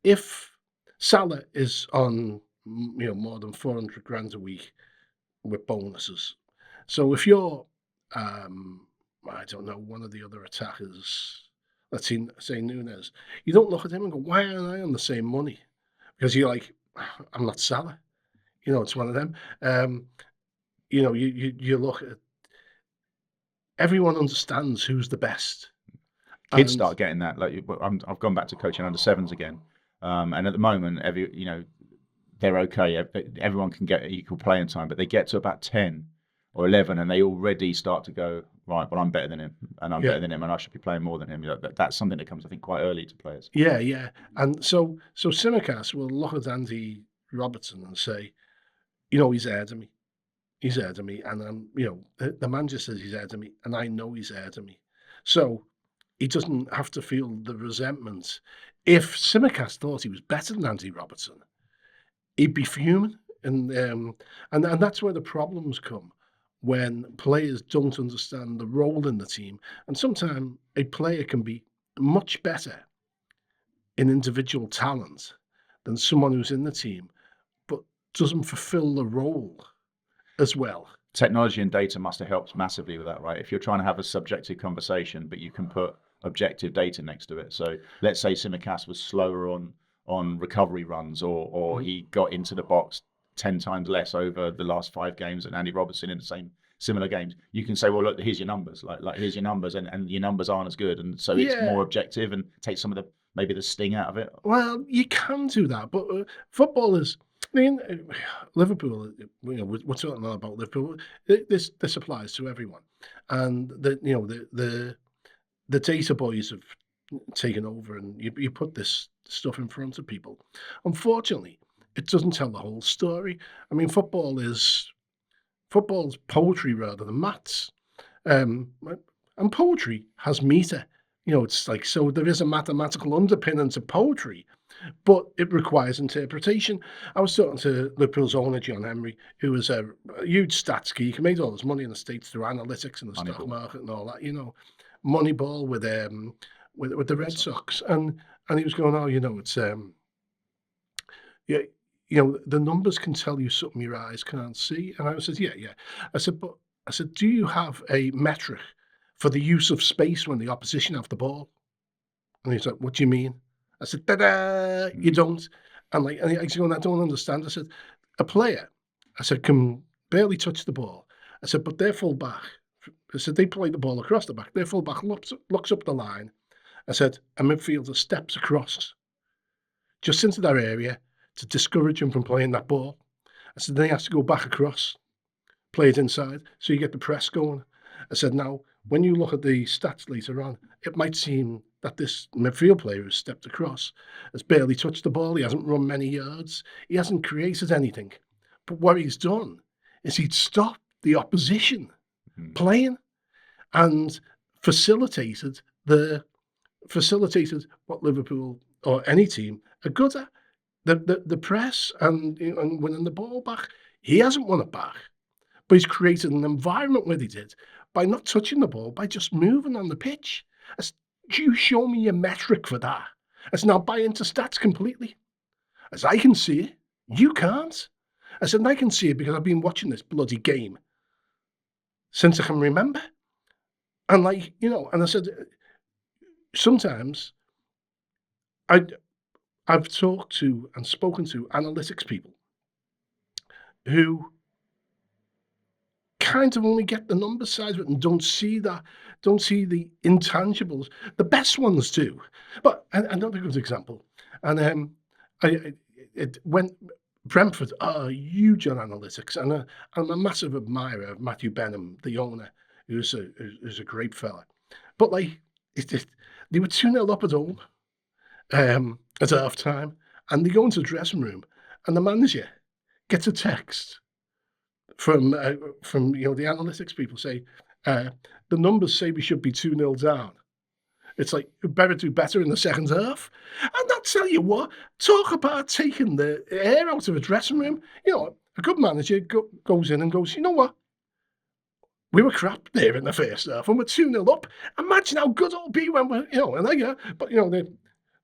if Salah is on more than 400 grand a week with bonuses. So if you're, I don't know, one of the other attackers, let's say Nunes, you don't look at him and go, why aren't I on the same money? Because you're like, I'm not Salah. It's one of them. You look at everyone understands who's the best. Kids start getting that. Like I've gone back to coaching under sevens again, and at the moment, they're okay. Everyone can get equal playing time, but they get to about 10 or 11, and they already start to go, right, well, I'm better than him, and I'm better than him, and I should be playing more than him. That's something that comes, I think, quite early to players. Yeah. And so Simicast will look at Andy Robertson and say, he's ahead of me. He's ahead of me. And, the manager says he's ahead of me, and I know he's ahead of me. So he doesn't have to feel the resentment. If Simicast thought he was better than Andy Robertson, he'd be fuming. And that's where the problems come, when players don't understand the role in the team. And sometimes a player can be much better in individual talent than someone who's in the team, but doesn't fulfill the role as well. Technology and data must have helped massively with that, right? If you're trying to have a subjective conversation, but you can put objective data next to it. So let's say Simicast was slower on recovery runs, or he got into the box 10 times less over the last 5 games than Andy Robertson in the same similar games. You can say, well, look, here's your numbers. Like here's your numbers, and your numbers aren't as good, and so it's more objective and takes some of maybe the sting out of it. Well, you can do that, but football is. I mean, Liverpool. We're talking about Liverpool. This applies to everyone, and the data boys have taken over, and you put this stuff in front of people. Unfortunately, it doesn't tell the whole story. I mean, football's poetry rather than maths, and poetry has meter. It's like, so there is a mathematical underpinning to poetry, but it requires interpretation. I was talking to Liverpool's owner, John Henry, who was a huge stats geek. He made all his money in the States through analytics and the stock market and all that. Moneyball with the Red Sox, and he was going, it's the numbers can tell you something your eyes can't see. And I said, yeah. I said, do you have a metric for the use of space when the opposition have the ball? And he's like, what do you mean? I said, ta-da, you don't. And he's going, I don't understand. I said, a player, can barely touch the ball. I said, but their full back, I said, they play the ball across the back. Their full back looks up the line. I said, a midfielder steps across just into that area to discourage him from playing that ball. I said, then he has to go back across, play it inside, so you get the press going. I said, now, when you look at the stats later on, it might seem that this midfield player who's stepped across has barely touched the ball. He hasn't run many yards. He hasn't created anything. But what he's done is he'd stopped the opposition playing and facilitated what Liverpool or any team are good at. The press and winning the ball back. He hasn't won it back, but he's created an environment where he did. by not touching the ball, by just moving on the pitch. I said, you show me a metric for that. I said, now buy into stats completely. As I can see it, you can't. I said, and I can see it because I've been watching this bloody game since I can remember. And like, and I said, sometimes I I've talked to and spoken to analytics people who kind of only get the numbers side of it and don't see the intangibles. The best ones do. But another good example, and when Brentford are huge on analytics, and I'm a massive admirer of Matthew Benham, the owner, who's a great fella. But like, they were 2-0 up at home at half time, and they go into the dressing room, and the manager gets a text from the analytics people say the numbers say we should be 2-0 down. It's like better do better in the second half. And I'll tell you what, talk about taking the air out of a dressing room. A good manager goes in and goes, you know what? We were crap there in the first half and we're 2-0 up. Imagine how good it'll be when we're,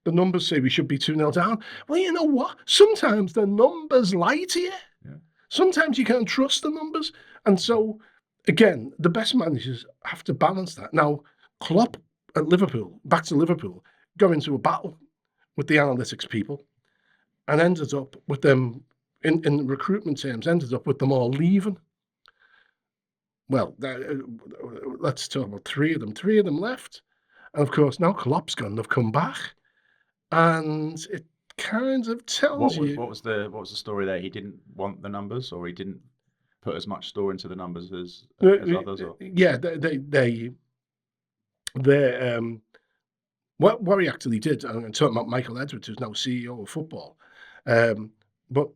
the numbers say we should be 2-0 down. Well, you know what? Sometimes the numbers lie to you. Yeah. Sometimes you can't trust the numbers. And so, again, the best managers have to balance that. Now, Klopp at Liverpool, back to Liverpool, got into a battle with the analytics people and ended up with them, in recruitment terms, ended up with them all leaving. Well, let's talk about three of them. Three of them left. And of course, now Klopp's gone, they've come back. And it kind of tells you. What was the story there? He didn't want the numbers, or he didn't put as much store into the numbers as others? Or? Yeah, what he actually did, I'm talking about Michael Edwards, who's now CEO of football, but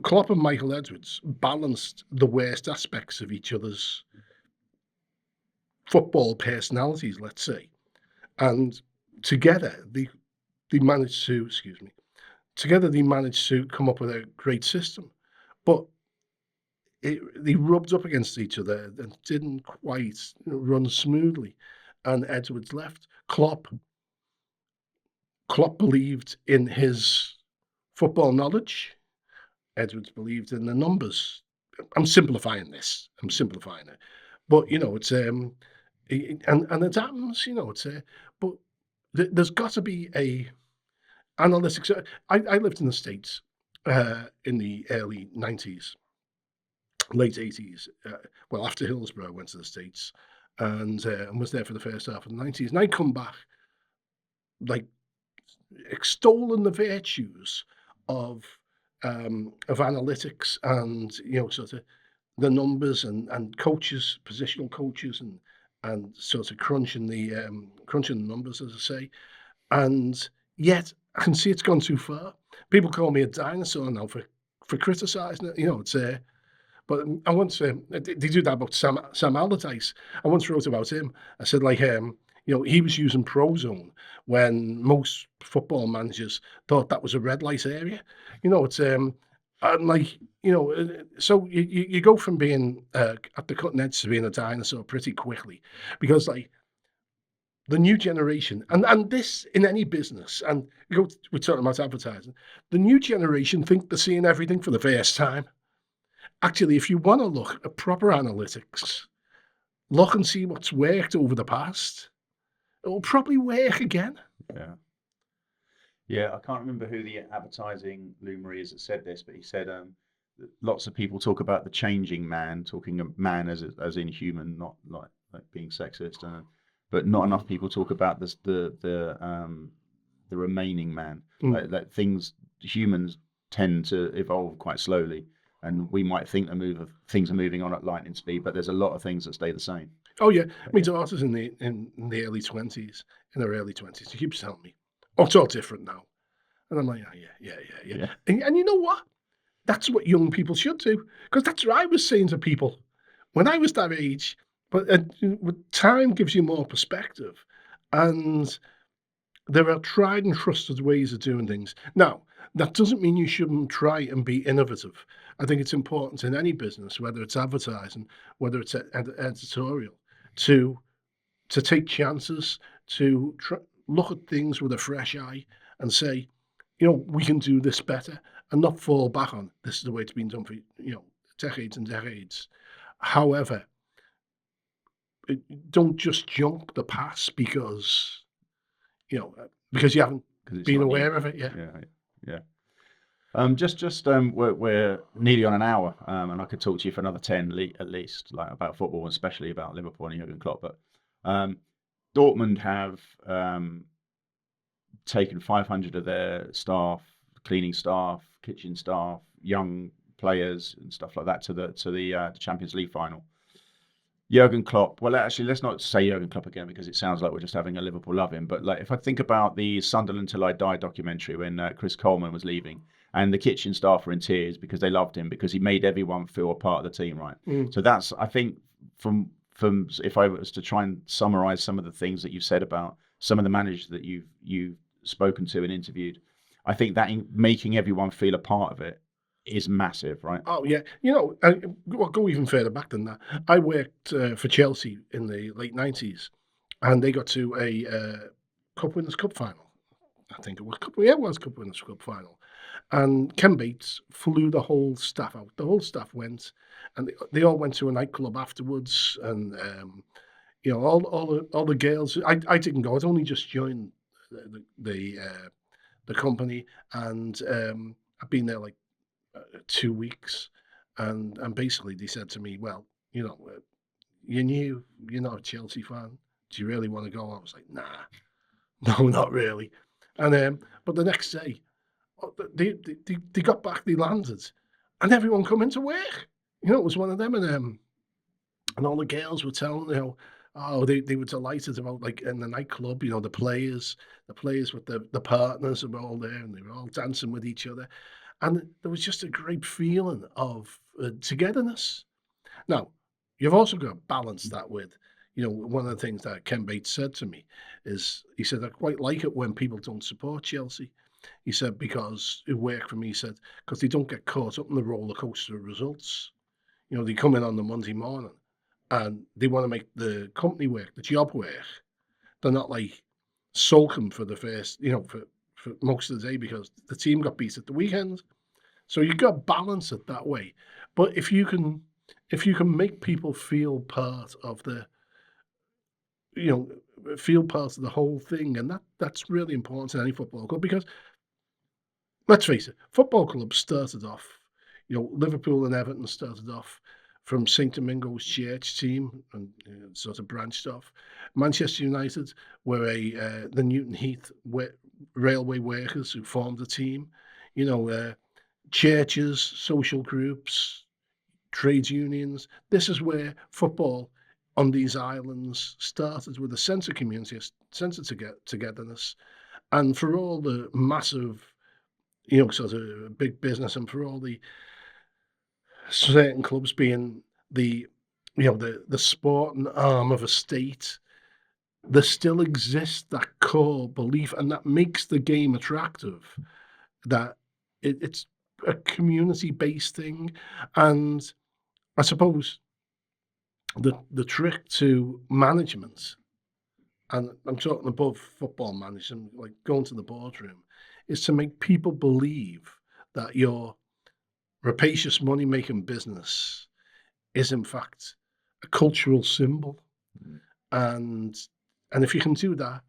Klopp and Michael Edwards balanced the worst aspects of each other's football personalities, let's say, and together they managed to, come up with a great system, but they rubbed up against each other and didn't quite run smoothly. And Edwards left. Klopp believed in his football knowledge. Edwards believed in the numbers. I'm simplifying it, but it's and it happens. But there's got to be a analytics. I lived in the States in the early 90s, late 80s. Well, after Hillsborough, I went to the States and was there for the first half of the 90s. And I come back like extolling the virtues of analytics and sort of the numbers and coaches, positional coaches, and sort of crunching the numbers, as I say. And yet I can see it's gone too far. People call me a dinosaur now for criticising it. But I once they do that about Sam Allardyce. I once wrote about him. I said he was using Prozone when most football managers thought that was a red light area. So you go from being at the cutting edge to being a dinosaur pretty quickly, because the new generation, and this in any business, and we're talking about advertising, the new generation think they're seeing everything for the first time. Actually, if you want to look at proper analytics, look and see what's worked over the past. It will probably work again. Yeah. Yeah, I can't remember who the advertising luminary is that said this, but he said lots of people talk about the changing man, talking of man as in human, not like being sexist, but not enough people talk about this the remaining man. Like humans tend to evolve quite slowly. And we might think things are moving on at lightning speed, but there's a lot of things that stay the same. Oh yeah, my daughter's in the early 20s, in her early 20s. She keeps telling me, "Oh, it's all different now," and I'm like, "Oh, yeah." And you know what? That's what young people should do, because that's what I was saying to people when I was that age. But time gives you more perspective, and there are tried and trusted ways of doing things. Now, that doesn't mean you shouldn't try and be innovative. I think it's important in any business, whether it's advertising, whether it's editorial, to take chances, to look at things with a fresh eye and say, we can do this better, and not fall back on this is the way it's been done for decades and decades. However, don't just jump the pass because you haven't because it's been not new. aware of it yet. Yeah, yeah. We're nearly on an hour, and I could talk to you for another 10 at least, like about football, especially about Liverpool and Jurgen Klopp. But Dortmund have taken 500 of their staff, cleaning staff, kitchen staff, young players, and stuff like that to the Champions League final. Jurgen Klopp. Well, actually, let's not say Jurgen Klopp again because it sounds like we're just having a Liverpool love him. But like, if I think about the Sunderland Till I Die documentary when Chris Coleman was leaving, and the kitchen staff were in tears because they loved him because he made everyone feel a part of the team, right? Mm. So that's, I think, from if I was to try and summarize some of the things that you've said about some of the managers that you've spoken to and interviewed, I think that making everyone feel a part of it is massive, right? Oh yeah, I'll go even further back than that. I worked for Chelsea in the late '90s, and they got to a Cup Winners' Cup final. I think it was Cup. Yeah, it was Cup Winners' Cup final. And Ken Bates flew the whole staff out. The whole staff went, and they all went to a nightclub afterwards. And all the girls. I didn't go. I'd only just joined the company, and I've been there like 2 weeks, and basically they said to me, "Well, you're not a Chelsea fan. Do you really want to go?" I was like, "Nah, no, not really." And but the next day, they got back, they landed, and everyone come into work. It was one of them, and all the girls were telling oh, they were delighted about like in the nightclub, the players with the partners were all there, and they were all dancing with each other. And there was just a great feeling of togetherness. Now, you've also got to balance that with, one of the things that Ken Bates said to me is, he said, I quite like it when people don't support Chelsea. He said, because it worked for me, he said, because they don't get caught up in the roller coaster of results. They come in on the Monday morning and they want to make the company work, the job work. They're not like sulking for the first, for most of the day because the team got beat at the weekend. So you got to balance it that way. But if you can make people feel part of feel part of the whole thing, and that's really important in any football club because let's face it, football clubs started off, Liverpool and Everton started off from St Domingo's church team and sort of branched off. Manchester United were the Newton Heath railway workers who formed a team. Churches, social groups, trades unions. This is where football on these islands started with a sense of community, a sense of togetherness. And for all the massive, sort of big business and for all the certain clubs being the sporting arm of a state, there still exists that core belief, and that makes the game attractive. That it's a community-based thing, and I suppose the trick to management, and I'm talking above football management, like going to the boardroom, is to make people believe that your rapacious money-making business is in fact a cultural symbol, Mm. and if you can do that,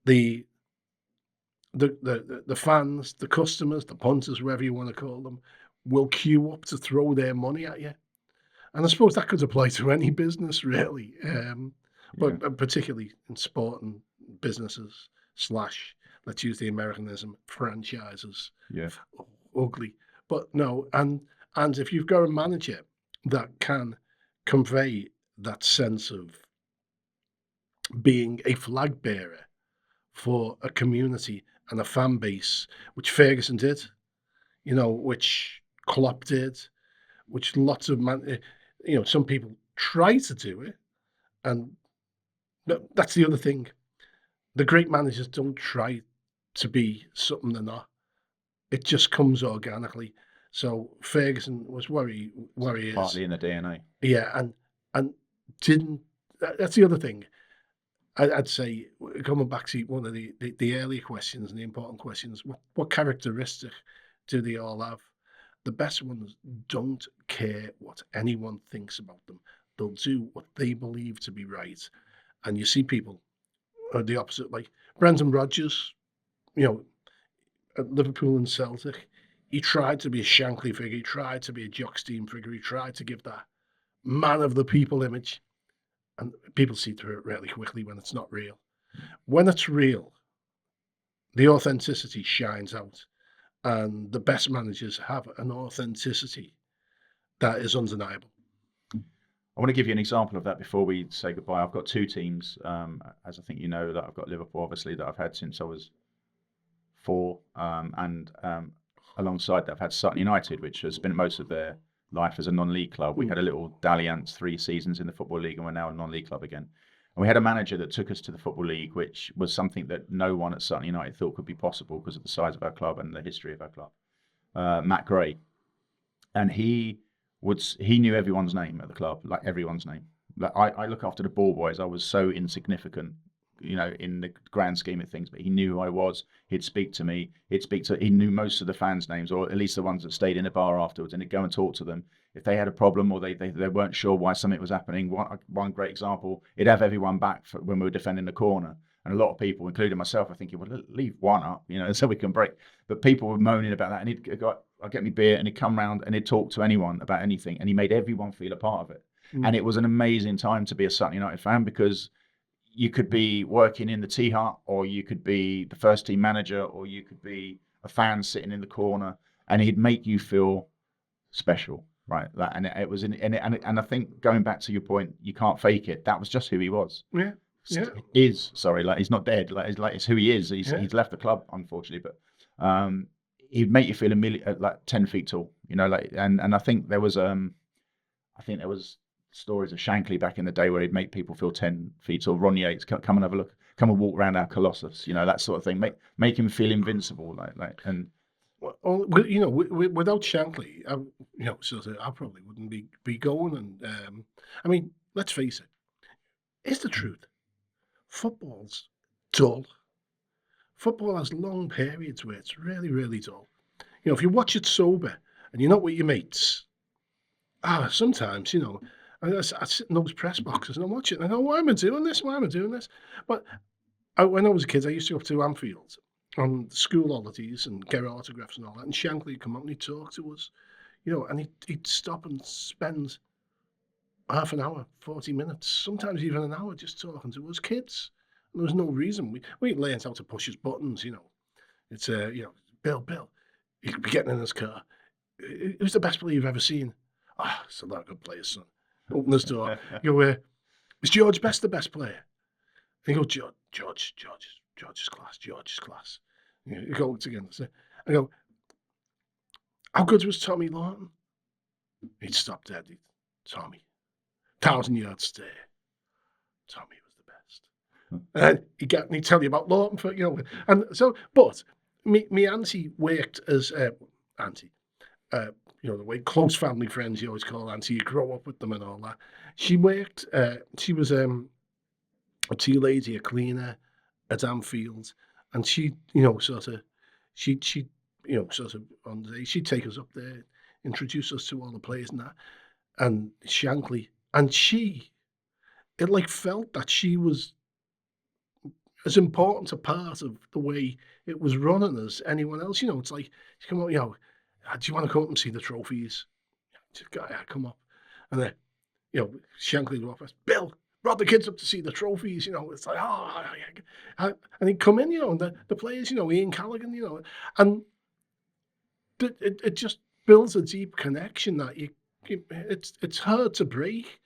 the the fans, the customers, the punters, whatever you want to call them, will queue up to throw their money at you. And I suppose that could apply to any business, really, Yeah, but particularly in sport and businesses slash, let's use the Americanism, franchises. yeah, Ugly, but no, and if you've got a manager that can convey that sense of being a flag bearer for a community and a fan base, which Ferguson did, which Klopp did, which lots of some people try to do it, and that's the other thing. The great managers don't try to be something they're not. It just comes organically. So Ferguson was where he is. partly in the DNA. Yeah, and didn't that's the other thing. I'd say, coming back to one of the earlier questions and the important questions, what characteristic do they all have? The best ones don't care what anyone thinks about them. They'll do what they believe to be right. And you see people are the opposite, like Brendan Rodgers, you know, at Liverpool and Celtic. He tried to be a Shankly figure. He tried to be a Jock Stein figure. He tried to give that man of the people image. And people see through it really quickly when it's not real. When it's real, the authenticity shines out. And the best managers have an authenticity that is undeniable. I want to give you an example of that before we say goodbye. I've got two teams, as I think you know, that I've got Liverpool, obviously, that I've had since I was 4, and alongside that, I've had Sutton United, which has been most of their life as a non-league club. We had a little dalliance, 3 seasons in the Football League, and we're now a non-league club again. And we had a manager that took us to the Football League, which was something that no one at Sutton United thought could be possible because of the size of our club and the history of our club. Matt Gray, and he knew everyone's name at the club, like everyone's name. Like I look after the ball boys. I was so insignificant, in the grand scheme of things, but he knew who I was. He'd speak to me. He knew most of the fans' names, or at least the ones that stayed in the bar afterwards, and he'd go and talk to them. If they had a problem or they weren't sure why something was happening, one great example, he'd have everyone back when we were defending the corner. And a lot of people, including myself, are thinking, well, leave one up, so we can break. But people were moaning about that, and I'd get me beer, and he'd come round and he'd talk to anyone about anything, and he made everyone feel a part of it. And it was an amazing time to be a Sutton United fan, because you could be working in the tea hut, or you could be the first team manager, or you could be a fan sitting in the corner, and he'd make you feel special, right? And it was, and I think, going back to your point, you can't fake it. That was just who he was. Yeah. Like, he's not dead. Like it's who he is. He's left the club, unfortunately, but he'd make you feel like 10 feet tall. And I think there was stories of Shankly back in the day where he'd make people feel 10 feet tall. Ron Yates, come and have a look, come and walk around our Colossus, that sort of thing. Make him feel invincible, and. Well, without Shankly, I probably wouldn't be going. And I mean, let's face it, it's the truth. Football's dull. Football has long periods where it's really, really dull. If you watch it sober and you're not with your mates, sometimes, I sit in those press boxes and I watch it and I go, why am I doing this? Why am I doing this? But when I was a kid, I used to go up to Anfield on school holidays and get autographs and all that. And Shankly would come up and he'd talk to us, and he'd stop and spend half an hour, 40 minutes, sometimes even an hour, just talking to us kids. And there was no reason. We learned how to push his buttons, It's, Bill, he'd be getting in his car. Who's the best player you've ever seen? It's a lot of good players, son. Open this door. You go, is George Best the best player? And you go, George is class. George is class. You go again. I go, how good was Tommy Lawton? He'd stop dead. Tommy. 1,000-yard stare. Tommy was the best. And he'd tell you about Lawton and so, but me auntie worked as auntie. The way close family friends you always call auntie, you grow up with them and all that. She worked. She was a tea lady, a cleaner at Anfield, and she, sort of on the day she'd take us up there, introduce us to all the players and that, and Shankly. And it like felt that she was as important a part of the way it was running as anyone else. It's like, she come up, do you want to come up and see the trophies? Just come up. And then, Shankly would offer, Bill, brought the kids up to see the trophies, it's like, and he'd come in, and the players, Ian Callaghan, and it just builds a deep connection that it's hard to break.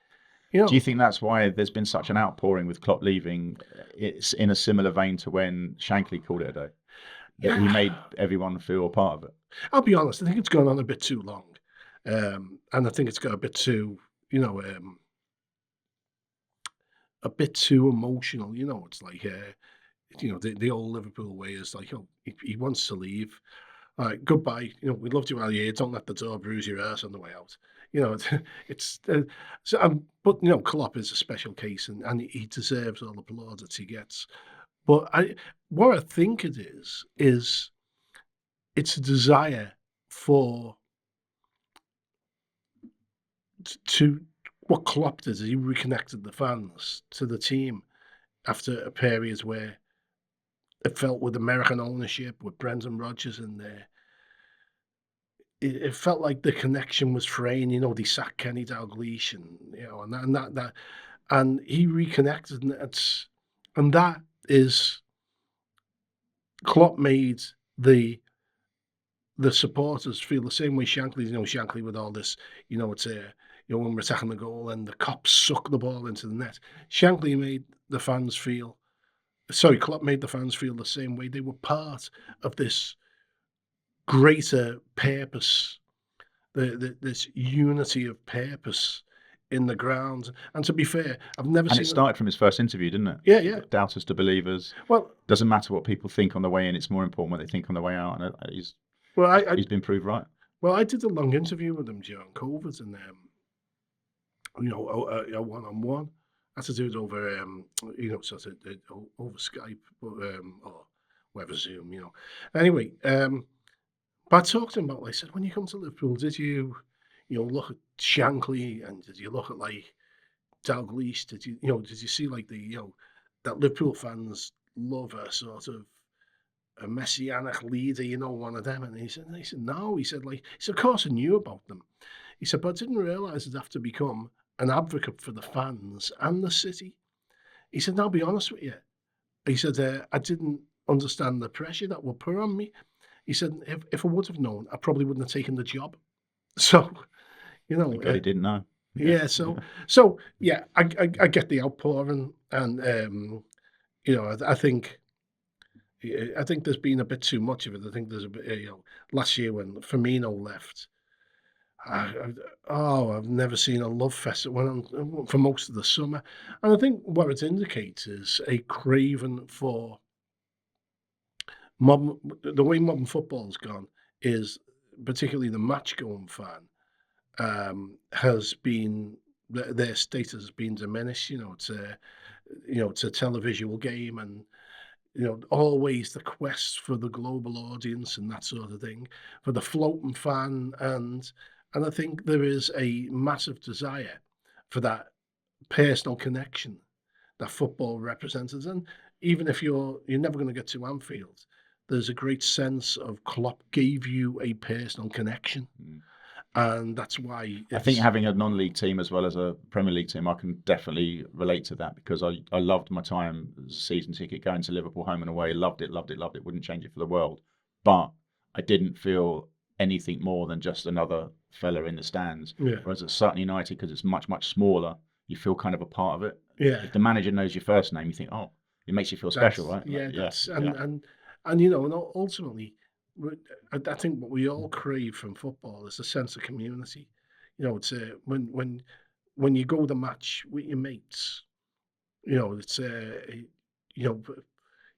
Do you think that's why there's been such an outpouring with Klopp leaving? It's in a similar vein to when Shankly called it a day. That he made everyone feel a part of it. I'll be honest, I think it's gone on a bit too long. And I think it's got a bit too, a bit too emotional. It's like, the old Liverpool way is like, he wants to leave. All right, goodbye. We'd love to have you here. Don't let the door bruise your ass on the way out. You know, it's so. But Klopp is a special case, and he deserves all the plaudits he gets. But what I think it is it's a desire for to what Klopp did is he reconnected the fans to the team after a period where it felt with American ownership, with Brendan Rodgers in there, it felt like the connection was fraying. They sacked Kenny Dalglish, and he reconnected, and that is Klopp made the supporters feel the same way Shankly with all this, it's when we're attacking the goal and the cops suck the ball into the net. Shankly made the fans feel, sorry, Klopp made the fans feel the same way. They were part of this greater purpose, this unity of purpose in the ground. And to be fair, I've never And seen it started from his first interview, didn't it? Yeah, yeah. Doubters to believers. Well, Doesn't matter what people think on the way in; it's more important what they think on the way out. And well, he's been proved right. Well, I did a long interview with him during COVID, and a one-on-one. I had to do it over, sort of over Skype, or whatever Zoom. Anyway, but I talked to him about. I said, when you come to Liverpool, did you, look at Shankly, and did you look at like Dalglish? Did you see like that Liverpool fans love a sort of a messianic leader, one of them? And he said, no. He said, of course I knew about them. He said, but I didn't realise I'd have to become an advocate for the fans and the city. He said, "Now, I'll be honest with you." He said, I didn't understand the pressure that were put on me. He said, if I would have known, I probably wouldn't have taken the job. So, He didn't know. Yeah. So yeah, I get the outpouring, and I think there's been a bit too much of it. I think there's a bit, last year when Firmino left, I've never seen a love fest that went on for most of the summer. And I think what it indicates is a craving for the way modern football's gone is, particularly the match-going fan, has been, their status has been diminished. It's a televisual game, and always the quest for the global audience and that sort of thing, for the floating fan, and I think there is a massive desire for that personal connection that football represents. And even if you're never going to get to Anfield, there's a great sense of Klopp gave you a personal connection, and that's why I think having a non-league team as well as a Premier League team, I can definitely relate to that, because I loved my time as a season ticket going to Liverpool home and away. Loved it. Wouldn't change it for the world. But I didn't feel anything more than just another fella in the stands. Yeah. Whereas at Sutton United, because it's much, much smaller, you feel kind of a part of it. Yeah. If the manager knows your first name, you think, oh, it makes you feel special, right? Yeah, Like, and ultimately, I think what we all crave from football is a sense of community. It's when you go to match with your mates, it's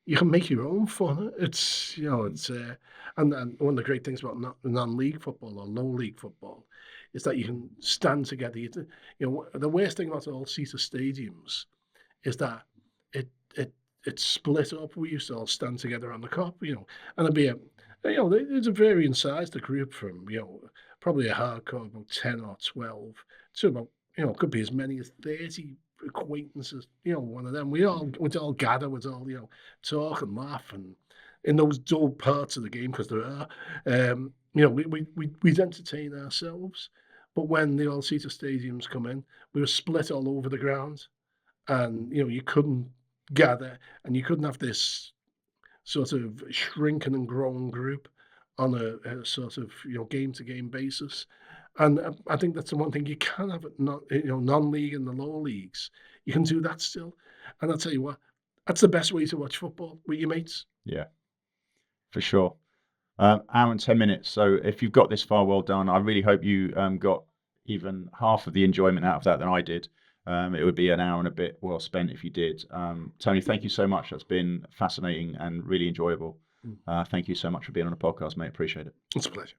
you can make your own fun. It's and one of the great things about non-league football or low-league football is that you can stand together. The worst thing about all-seater stadiums is that it's split up. We used to all stand together on the Kop, and it'd be there's a varying size, the group, from probably a hardcore about 10 or 12 to about could be as many as 30 acquaintances. One of them. We'd all gather, we'd all talk and laugh, and in those dull parts of the game, because there are, we'd entertain ourselves. But when the all-seater stadiums come in, we were split all over the ground, and you couldn't gather, and you couldn't have this sort of shrinking and growing group on a sort of game-to-game basis. And I think that's the one thing you can have it, not non-league and the lower leagues. You can do that still, and I'll tell you what, that's the best way to watch football with your mates. Yeah, for sure. Hour and 10 minutes. So if you've got this far, well done. I really hope you got even half of the enjoyment out of that than I did. It would be an hour and a bit well spent if you did. Tony, thank you so much. That's been fascinating and really enjoyable. Thank you so much for being on the podcast, mate. Appreciate it. It's a pleasure.